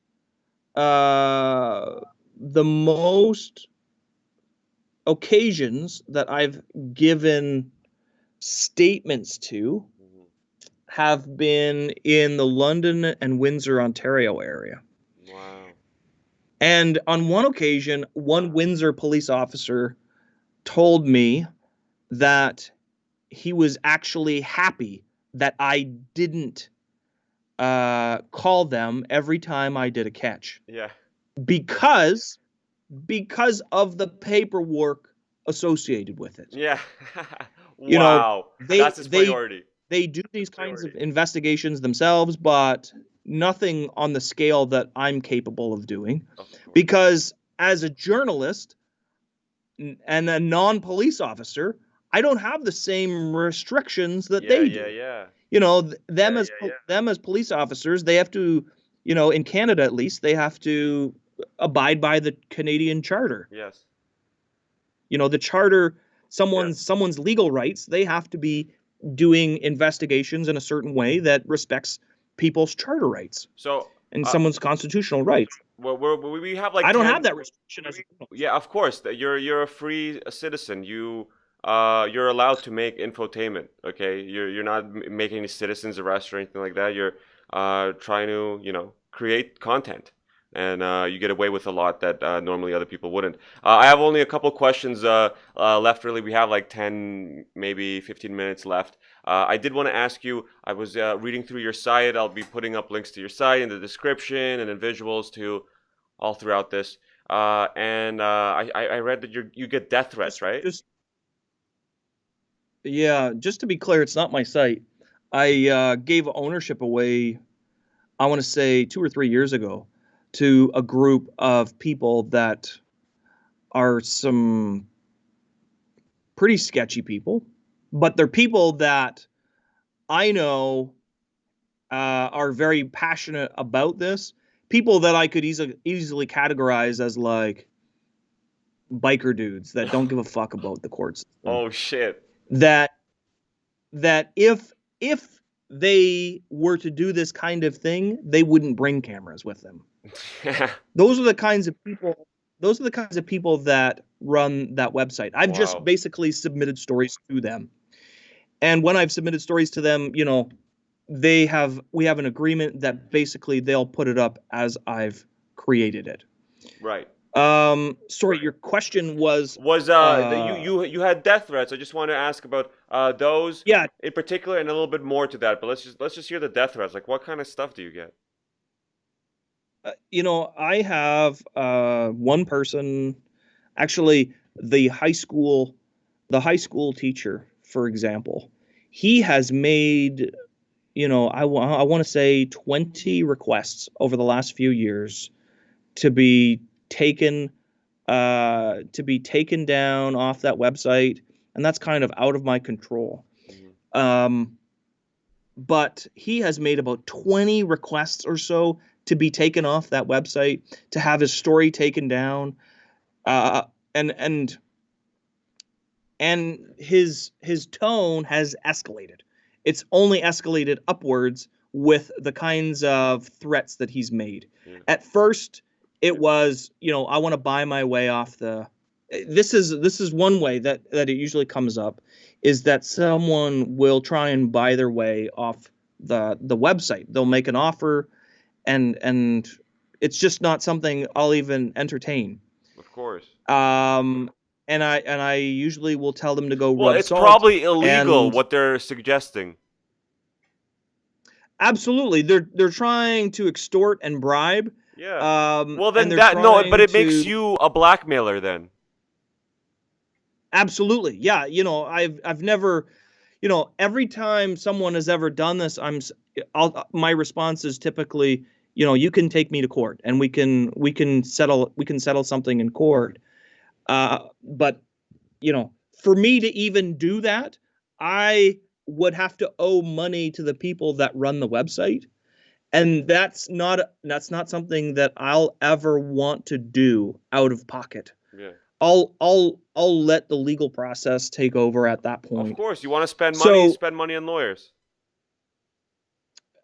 occasions that I've given statements to Mhm. have been in the London and Windsor, Ontario area. Wow. And on one occasion, one Windsor police officer told me that he was actually happy that I didn't call them every time I did a catch Yeah. because of the paperwork associated with it. Yeah. You know, Wow. they That's his they priority. they do these kinds of investigations themselves, but nothing on the scale that I'm capable of doing. Of course. Because as a journalist and a non-police officer, I don't have the same restrictions that they do. Yeah. You know, them as police officers, they have to, you know, in Canada at least, they have to abide by the Canadian Charter. Yes. You know, the Charter, someone's legal rights, they have to be doing investigations in a certain way that respects people's charter rights So, and someone's constitutional rights. well, we have like I don't 10 have that restriction as a journalist. Yeah, of course. You're a free citizen. You're allowed to make infotainment. Okay, you're not making any citizens arrests or anything like that. You're trying to create content, and you get away with a lot that normally other people wouldn't. I have only a couple questions left. Really, we have like 10, maybe 15 minutes left. I did want to ask you. I was reading through your site. I'll be putting up links to your site in the description and then visuals too, all throughout this. I read that you get death threats, right? Just to be clear, it's not my site. I gave ownership away, I want to say 2 or 3 years ago, to a group of people that are some pretty sketchy people, but they're people that I know are very passionate about this. People that I could easily categorize as like biker dudes that don't give a fuck about the courts. Oh shit. That if they were to do this kind of thing, they wouldn't bring cameras with them. Those are the kinds of people. Those are the kinds of people that run that website. I've just basically submitted stories to them, and when I've submitted stories to them, you know, we have an agreement that basically they'll put it up as I've created it. Right. Sorry, your question was you had death threats. I just want to ask about those in particular and a little bit more to that. But let's just hear the death threats. Like, what kind of stuff do you get? You know, I have one person, actually the high school teacher, for example. He has made, you know, I want to say 20 requests over the last few years to be taken down off that website, and that's kind of out of my control. Mm-hmm. But he has made about 20 requests or so to be taken off that website, to have his story taken down, and his tone has escalated. It's only escalated upwards with the kinds of threats that he's made. Yeah. At first, it was, I want to buy my way off the. This is one way that it usually comes up, is that someone will try and buy their way off the website. They'll make an offer, and it's just not something I'll even entertain. Of course. And I usually will tell them to go Well, rub it's salt. probably illegal and what they're suggesting. Absolutely, they're trying to extort and bribe. Yeah. Well, And then they're but trying it makes to. you a blackmailer then. Absolutely, yeah. I've never, every time someone has ever done this, my response is typically, you can take me to court and we can settle something in court. But for me to even do that, I would have to owe money to the people that run the website, and that's not something that I'll ever want to do out of pocket. Yeah. I'll let the legal process take over at that point. Of course, you want to spend money, So spend money on lawyers.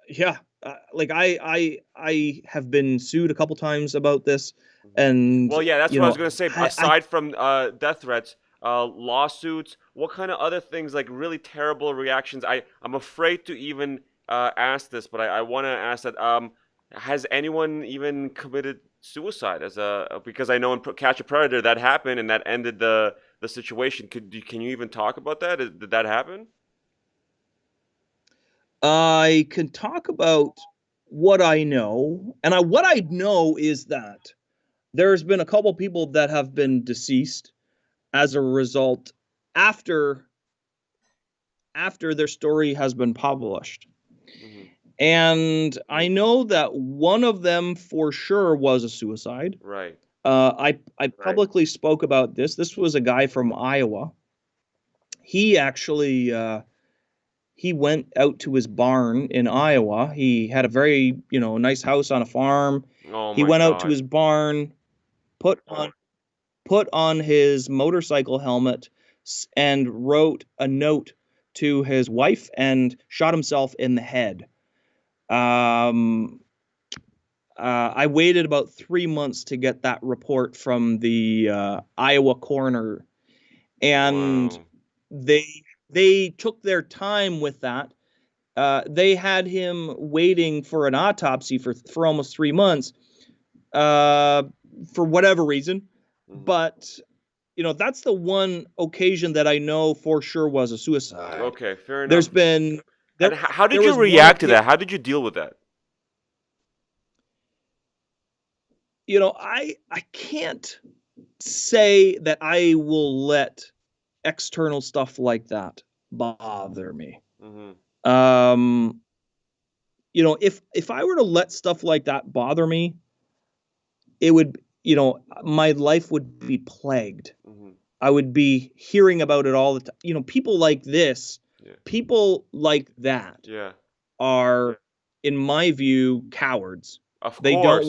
yeah, like I have been sued a couple times about this, and Well, yeah, that's what I was gonna say. Aside from death threats, lawsuits, what kind of other things, like really terrible reactions? I'm afraid to even ask this, but I want to ask that. Has anyone even committed suicide because I know in Catch a Predator that happened and that ended the situation. Can you even talk about that? Did that happen? I can talk about what I know, and what I know is that there's been a couple people that have been deceased as a result after their story has been published. Mm-hmm. And I know that one of them for sure was a suicide. Right. I publicly spoke about this. This was a guy from Iowa. He actually he went out to his barn in Iowa. He had a very, nice house on a farm. Oh He my went out God. to his barn, put on his motorcycle helmet, and wrote a note to his wife and shot himself in the head. I waited about 3 months to get that report from the Iowa coroner, and Wow. they took their time with that. They had him waiting for an autopsy for almost 3 months, for whatever reason. Mhm. But that's the one occasion that I know for sure was a suicide. Okay, fair enough. There's been And how did there you was one react to that? How did you deal with that? I can't say that I will let external stuff like that bother me. Mm-hmm. If I were to let stuff like that bother me, it would, my life would be plagued. Mm-hmm. I would be hearing about it all the time. People like this, Yeah. people like that Yeah. are, in my view, cowards. Of They course.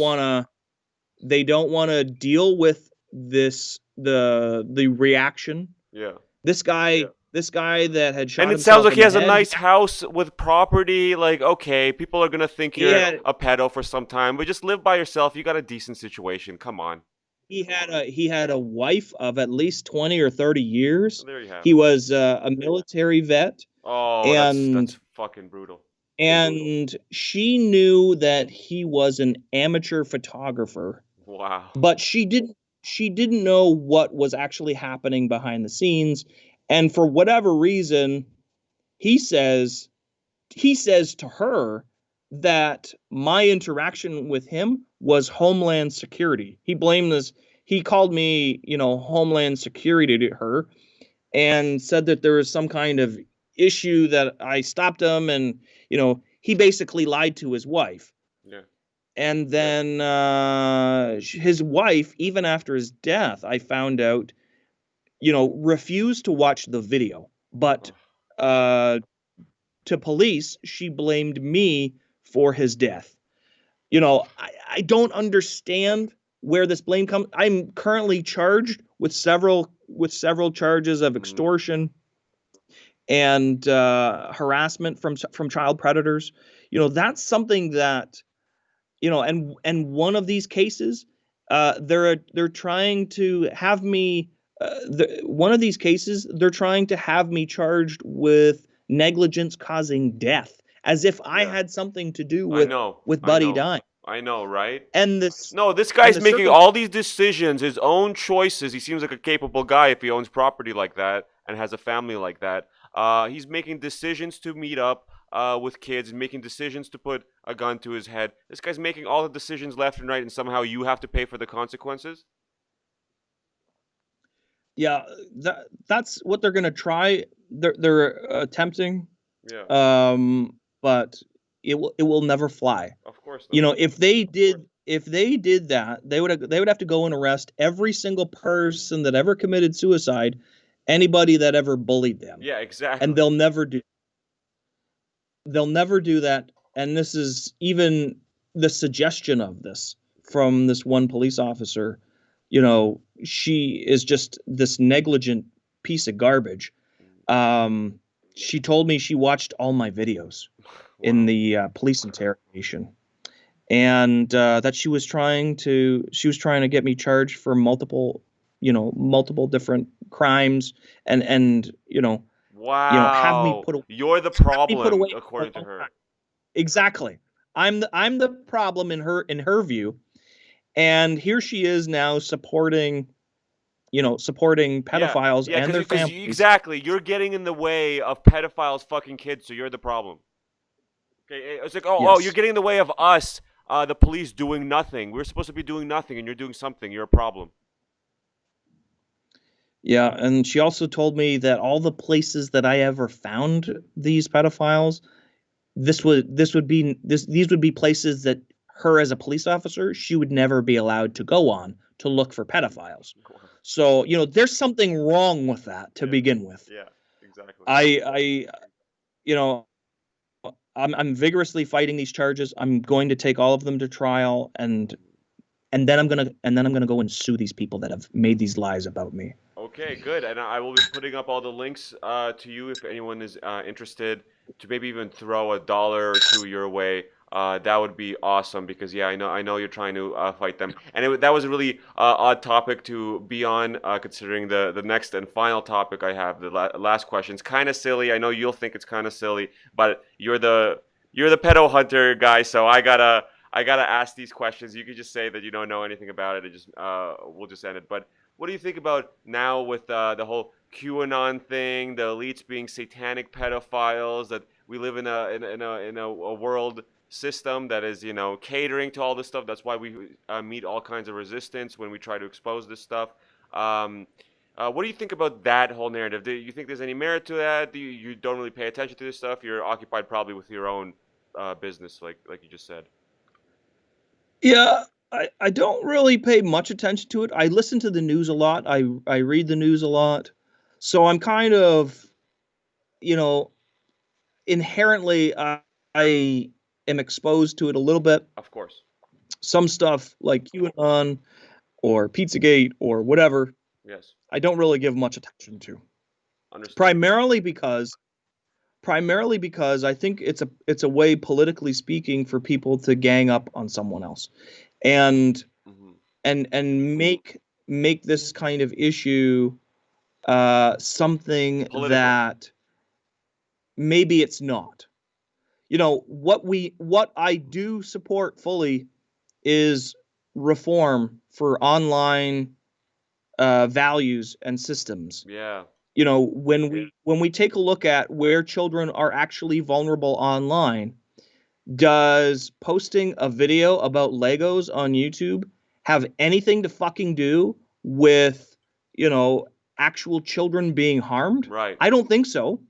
they don't want to deal with the reaction. Yeah. This guy that had shot And it himself sounds like in he the has a head, nice house with property. Like, okay, people are gonna think you're a pedo for some time, but just live by yourself. You got a decent situation. Come on. He had a wife of at least 20 or 30 years. There you have He it. was a military vet. Oh, that's fucking brutal. And she knew that he was an amateur photographer. Wow. But she didn't know what was actually happening behind the scenes. And for whatever reason, he says to her that my interaction with him was Homeland Security. He called me, Homeland Security to her, and said that there was some kind of issue that I stopped him, and he basically lied to his wife. Yeah. And then his wife, even after his death, I found out, refused to watch the video. But to police, she blamed me for his death. I don't understand where this blame comes. I'm currently charged with several charges of extortion and harassment from child predators. That's something that, and one of these cases, they're trying to have me. One of these cases, they're trying to have me charged with negligence causing death, as if I Yeah. had something to do I know. with I Buddy know. dying. I know, right? And this No, this and guy's the making circum all these decisions, his own choices. He seems like a capable guy if he owns property like that and has a family like that. He's making decisions to meet up with kids, making decisions to put a gun to his head. This guy's making all the decisions left and right, and somehow you have to pay for the consequences? Yeah, that's what they're gonna try. They're attempting, Yeah, but it will never fly. of course not. If they did that, they would have to go and arrest every single person that ever committed suicide, anybody that ever bullied them, Yeah, and exactly. they'll never do that. And this is even the suggestion of this from this one police officer. She is just this negligent piece of garbage. Um, she told me she watched all my videos in Wow. the police interrogation, and that she was trying to get me charged for multiple different crimes, and have me Wow. put You're the have me put problem, away for a according to long time. her. Exactly. I'm the problem in her view, and here she is now supporting Yeah, pedophiles yeah, and their because families. exactly, you're getting in the way of pedophiles fucking kids, so you're the problem. Okay, it's like, oh, you're Yes. getting in the way of us, the police doing nothing. We're supposed to be doing nothing, and you're doing something. You're a problem. Yeah, and she also told me that all the places that I ever found these pedophiles, these would be places that her as a police officer, she would never be allowed to go on to look for pedophiles. So, there's something wrong with that to Yeah, begin with. yeah, exactly. I you know, I'm vigorously fighting these charges. I'm going to take all of them to trial, and then I'm gonna go and sue these people that have made these lies about me. Okay, good. And I will be putting up all the links to you if anyone is interested to maybe even throw $1 or $2 your way. That would be awesome because yeah, I know you're trying to fight them, and that was a really odd topic to be on, considering the next and final topic I have. The last question is kind of silly. I know you'll think it's kind of silly, but you're the pedo hunter guy, so I gotta ask these questions. You could just say that you don't know anything about it, and just we'll just end it. But what do you think about now with the whole QAnon thing, the elites being satanic pedophiles, that we live in a world system that is catering to all this stuff? That's why we meet all kinds of resistance when we try to expose this stuff. Um, what do you think about that whole narrative? Do you think there's any merit to that? You don't really pay attention to this stuff? You're occupied probably with your own business, like you just said. Yeah, I don't really pay much attention to it. I listen to the news a lot. I read the news a lot. So I'm kind of, you know, inherently I am exposed to it a little bit. Of course. Some stuff like QAnon or Pizzagate or whatever, Yes. I don't really give much attention to. Understood. Primarily because I think it's a way, politically speaking, for people to gang up on someone else, and Hmm. make this kind of issue something Political. that maybe it's not. What I do support fully is reform for online values and systems. Yeah. When we take a look at where children are actually vulnerable online, does posting a video about Legos on YouTube have anything to fucking do with, you know, actual children being harmed? Right. I don't think so.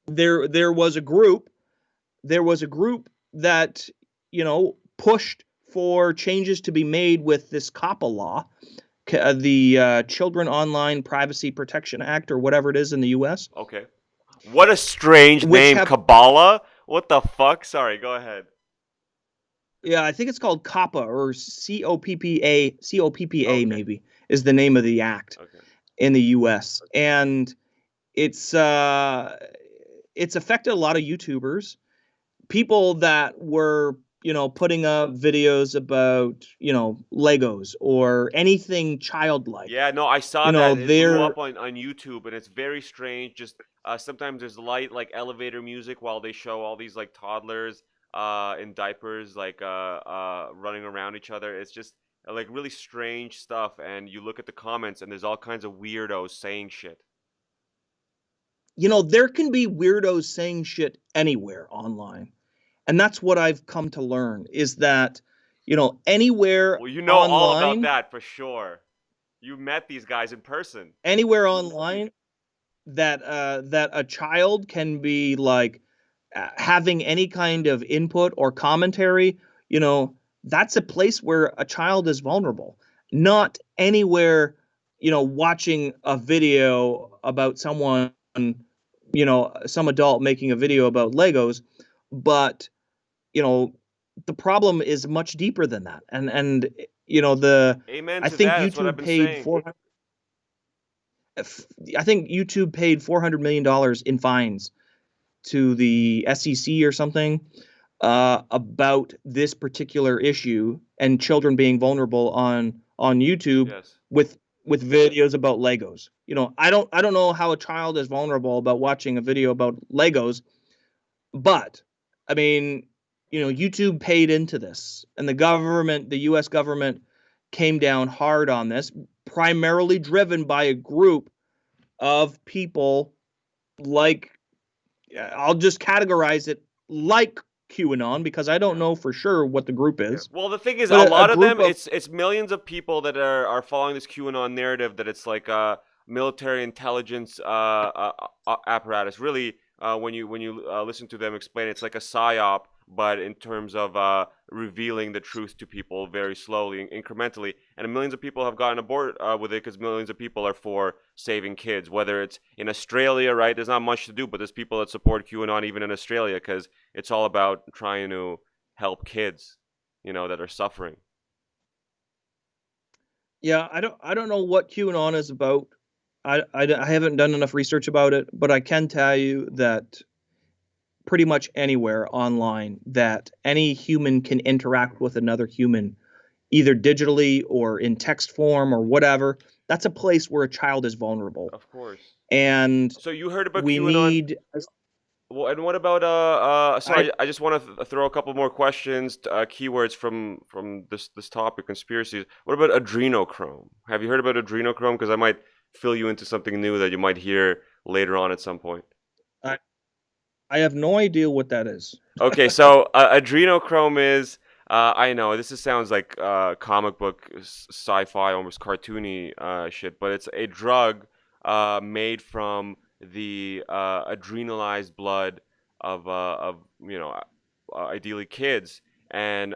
There was a group that, pushed for changes to be made with this COPPA law, the Children Online Privacy Protection Act, or whatever it is in the US, Okay. What a strange which name, have Kabbalah. What the fuck? Sorry, go ahead. yeah, I think it's called COPPA, or COPPA Okay. maybe is the name of the act Okay. in the US. And it's affected a lot of YouTubers people that were, putting up videos about, Legos or anything childlike. Yeah, no, I saw that. It blew They're up on YouTube, and it's very strange. Just sometimes there's light like elevator music while they show all these like toddlers in diapers like running around each other. It's just like really strange stuff. And you look at the comments, and there's all kinds of weirdos saying shit. there can be weirdos saying shit anywhere online. And that's what I've come to learn is that, anywhere Well, you know all about online, that for sure. You met these guys in person. anywhere online that a child can be like having any kind of input or commentary, that's a place where a child is vulnerable. Not anywhere, watching a video about someone, some adult making a video about Legos, but you know the problem is much deeper than that. And the Amen I to think that. That's what I've YouTube been paid saying. four I think YouTube paid $400 million in fines to the SEC or something about this particular issue and children being vulnerable on YouTube Yes. with videos about Legos. I don't know how a child is vulnerable about watching a video about Legos, but I mean, YouTube paid into this, and the U.S. government came down hard on this, primarily driven by a group of people like, I'll just categorize it like QAnon because I don't Yeah. know for sure what the group Yeah. is, Well, the thing is, a but a lot of group them, of it's millions of people that are following this QAnon narrative that it's like a military intelligence apparatus. Really, when you listen to them explain, it's like a psyop, but in terms of revealing the truth to people very slowly and incrementally. And millions of people have gotten aboard with it because millions of people are for saving kids. Whether it's in Australia, right? There's not much to do, but there's people that support QAnon even in Australia because it's all about trying to help kids that are suffering. yeah, I don't know what QAnon is about. I haven't done enough research about it, but I can tell you that pretty much anywhere online that any human can interact with another human, either digitally or in text form or whatever, that's a place where a child is vulnerable. Of course. And So you heard about we QAnon? need Well, and what about I sorry, I just want to throw a couple more questions, keywords from this topic, conspiracies. What about adrenochrome? Have you heard about adrenochrome? Because I might fill you into something new that you might hear later on at some point. I, I have no idea what that is. Okay, so adrenochrome is I know sounds like comic book sci-fi, almost cartoony shit, but it's a drug made from the adrenalized blood of ideally kids. And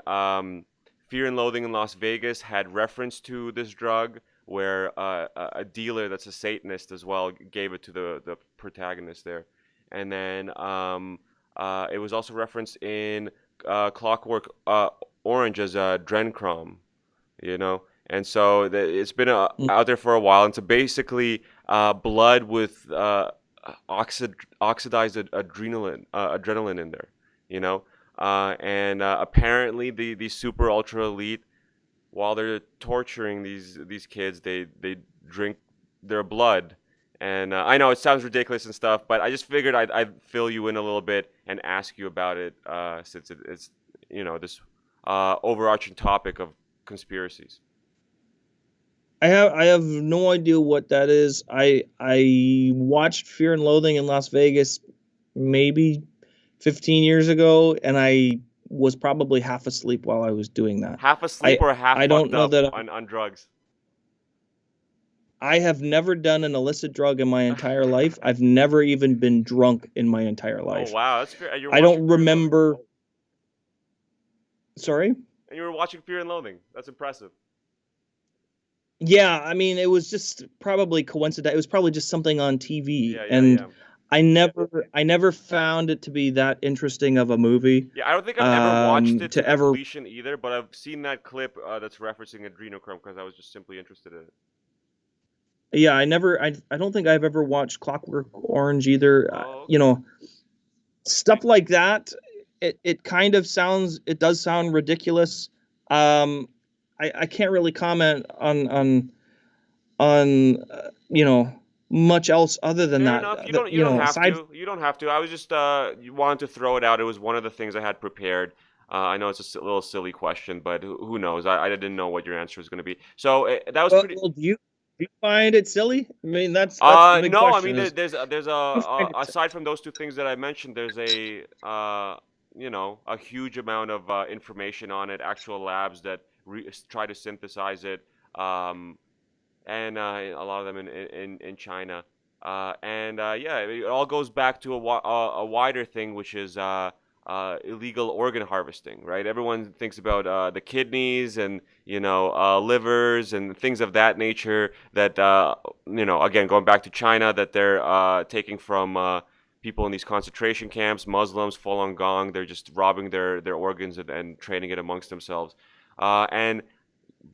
Fear and Loathing in Las Vegas had reference to this drug, where a dealer that's a Satanist as well gave it to the protagonist there. And then it was also referenced in Clockwork Orange as adrenochrome, you know. And so it's been Mm. out there for a while. And so basically, blood with oxidized adrenaline in there, you know. And apparently, the super ultra elite, while they're torturing these kids, they drink their blood. And I know it sounds ridiculous and stuff, but I just figured I'd fill you in a little bit and ask you about it, since it's this overarching topic of conspiracies. I have no idea what that is. I watched Fear and Loathing in Las Vegas maybe 15 years ago, and I was probably half asleep while I was doing that. Half asleep I or half I don't fucked know up that on drugs? I have never done an illicit drug in my entire life. I've never even been drunk in my entire Oh life. wow, that's fair. And you're I watching don't Fear and Loathing. remember. Sorry? And you were watching Fear and Loathing. That's impressive. Yeah, I mean, it was just probably coincidental. It was probably just something on TV, Yeah, yeah, and yeah. I never found it to be that interesting of a movie. Yeah, I don't think I've ever watched it to To ever, completion either, but I've seen that clip that's referencing adrenochrome because I was just simply interested in it. yeah, I don't think I've ever watched Clockwork Orange either. Oh, okay. Stuff like that. it kind of sounds, it does sound ridiculous. Um, I can't really comment on much else other than Fair that. enough. You don't have Aside. to. You don't have to. I was just you wanted to throw it out. It was one of the things I had prepared. I know it's a little silly question, but who knows? I didn't know what your answer was going to be. So that was pretty. Well, do you find it silly? I mean, that's the big No, I question. mean Is there's do you find it silly? aside from those two things that I mentioned, there's a a huge amount of information on it, actual labs that try to synthesize it, um, and a lot of them in China, and yeah, it all goes back to a wider thing, which is illegal organ harvesting, right? Everyone thinks about the kidneys and livers and things of that nature that again, going back to China, that they're taking from people in these concentration camps, Muslims, Falun Gong. They're just robbing their organs and trading it amongst themselves, and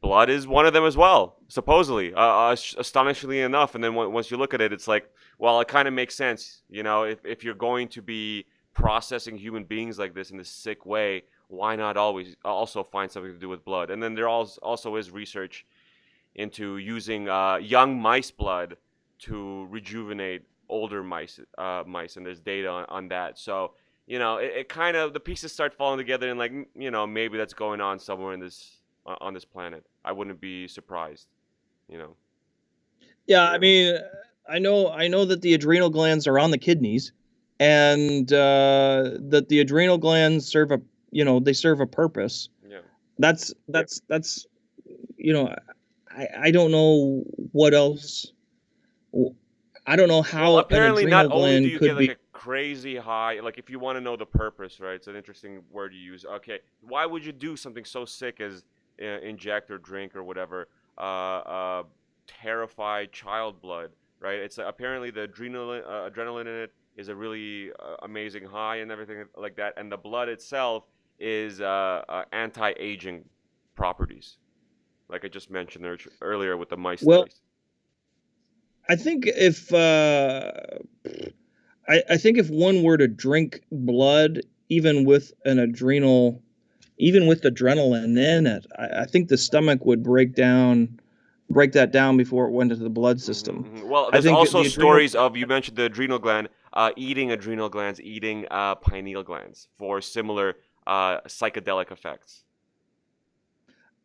blood is one of them as well, supposedly, astonishingly enough. And then once you look at it, it's like, well, it kind of makes sense. If you're going to be processing human beings like this in this sick way, why not always also find something to do with blood? And then there also is research into using young mice blood to rejuvenate older mice, and there's data on that. So it kind of, the pieces start falling together, and like maybe that's going on somewhere on this planet. I wouldn't be surprised. You know. Yeah, I mean, I know that the adrenal glands are on the kidneys, and that the adrenal glands serve a they serve a purpose. Yeah. That's you know I don't know what else. I don't know Well, how an apparently, not adrenal only do gland you get could like be. a crazy high, like if you want to know the purpose, right? It's an interesting word you use. Okay, why would you do something so sick as inject or drink or whatever, terrified child blood, right? It's apparently the adrenaline in it is a really amazing high and everything like that, and the blood itself is anti-aging properties, like I just mentioned earlier with the mice Well, studies. I think if I think if one were to drink blood, even with an adrenal, even with adrenaline in it, I think the stomach would break that down before it went into the blood system. Well, I there's think also the adrenal, stories of, you mentioned the adrenal gland, eating adrenal glands, eating pineal glands for similar psychedelic effects.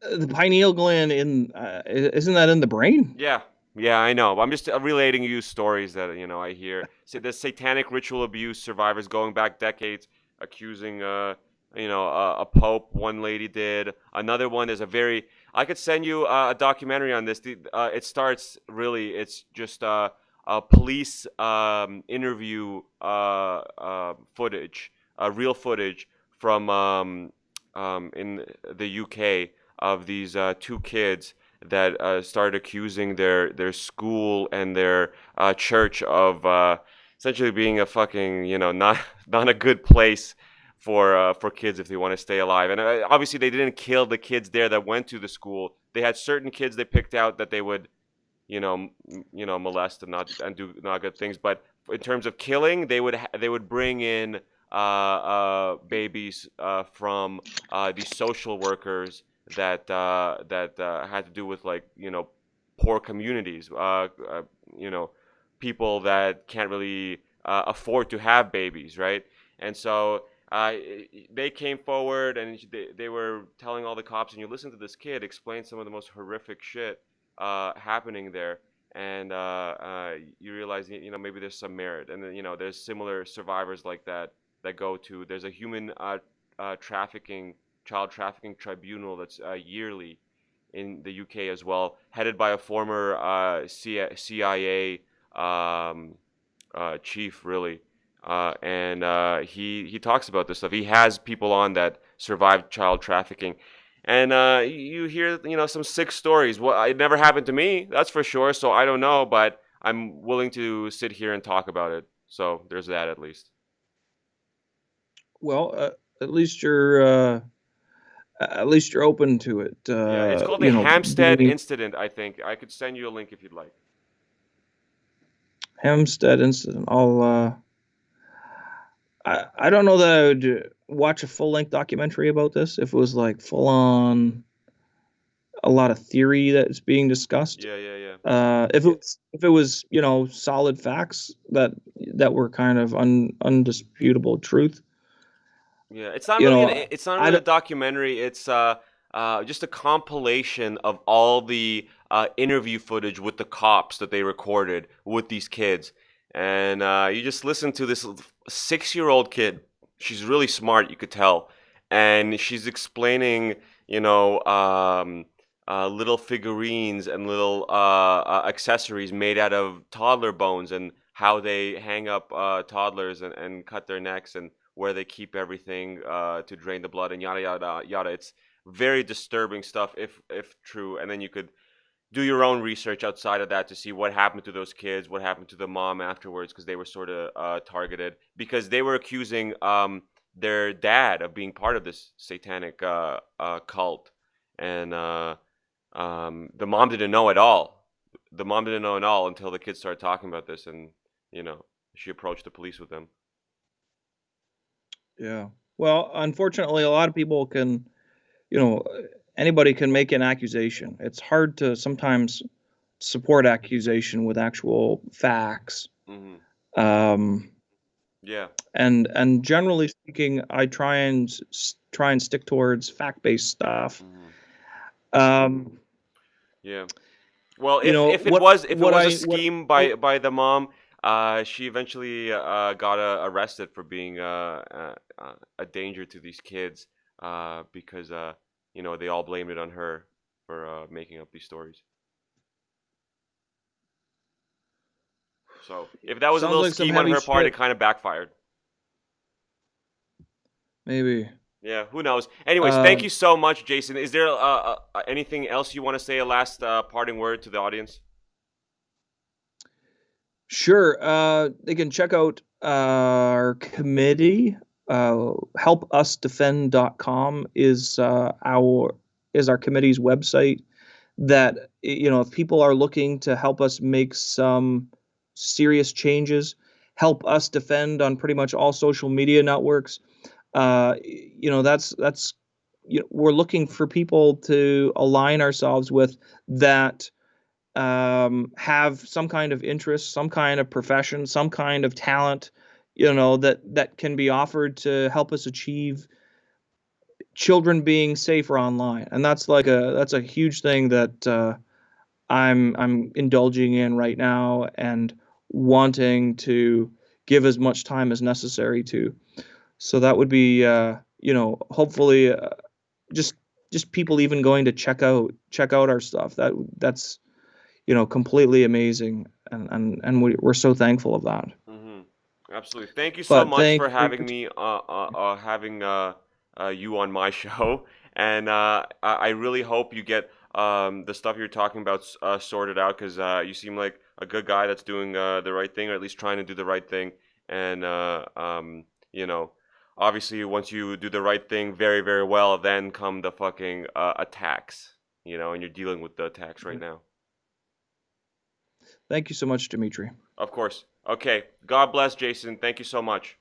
the pineal gland isn't that in the brain? Yeah, yeah, I know. I'm just relating you stories that I hear. See, the satanic ritual abuse survivors going back decades, accusing a pope. One lady did. Another one is a very. I could send you a documentary on this. It starts really. It's just a police interview footage, real footage from in the UK of these two kids that started accusing their school and their church of essentially being a fucking not not a good place for kids if they want to stay alive. And obviously they didn't kill the kids there that went to the school. They had certain kids they picked out that they would molest and do not good things. But in terms of killing, they would bring in babies from these social workers that had to do with, like, poor communities, you know people that can't really afford to have babies, right? And so they came forward, and they were telling all the cops, and you listen to this kid explain some of the most horrific shit happening there, and you realize maybe there's some merit. And then there's similar survivors like that go to, there's a human trafficking child trafficking tribunal that's yearly in the UK as well, headed by a former CIA chief, really. And he talks about this stuff. He has people on that survived child trafficking, and you hear some sick stories. Well, it never happened to me, that's for sure. So I don't know, but I'm willing to sit here and talk about it. So there's that, at least. Well, at least you're open to it. Yeah, it's called the Hampstead Being Incident. I think I could send you a link if you'd like. Hampstead incident. I don't know that I would watch a full length documentary about this if it was like full on a lot of theory that's being discussed. Yeah, yeah, yeah. If it was solid facts that were kind of undisputable truth, Yeah, it's not you really know, it's not I really a don't. documentary. It's just a compilation of all the interview footage with the cops that they recorded with these kids, and you just listen to this 6-year-old kid. She's really smart, you could tell, and she's explaining, little figurines and little accessories made out of toddler bones and how they hang up toddlers and cut their necks and where they keep everything to drain the blood and yada yada yada. It's very disturbing stuff if true. And then you could do your own research outside of that to see what happened to those kids, what happened to the mom afterwards, because they were sort of targeted because they were accusing their dad of being part of this satanic cult, and the mom didn't know at all. The mom didn't know at all until the kids started talking about this, and she approached the police with them. Yeah. Well, unfortunately, a lot of people can, you know, anybody can make an accusation. It's hard to sometimes support accusation with actual facts. Hmm. Um, Yeah. and generally speaking, I try and stick towards fact-based stuff. Hmm. Um, Yeah. Well, you know, if it was a what scheme I by the mom, she eventually got arrested for being a danger to these kids, because they all blamed it on her for making up these stories. So if that was a sounds little like some scheme on heavy her part, it shit. kind of backfired. Maybe. Yeah, who knows? Anyways, thank Um, you so much, Jason. Is there anything else you want to say? A last parting word to the audience? sure. They can check out our committee. Helpusdefend.com is our committee's website. That if people are looking to help us make some serious changes, help us defend on pretty much all social media networks. That's we're looking for people to align ourselves with that have some kind of interest, some kind of profession, some kind of talent, that can be offered to help us achieve children being safer online. And that's a huge thing that I'm indulging in right now and wanting to give as much time as necessary to. So that would be, hopefully, just just people even going to check out our stuff. That's completely amazing, and we're so thankful of that. Hmm. Absolutely. Thank you so But much thank for you having me, having you on my show, and I really hope you get the stuff you're talking about sorted out, because you seem like a good guy that's doing the right thing, or at least trying to do the right thing, and you know, obviously once you do the right thing very, very well, then come the fucking attacks, and you're dealing with the attacks right now. thank you so much, Dimitri. Of course. Okay. God bless, Jason. Thank you so much.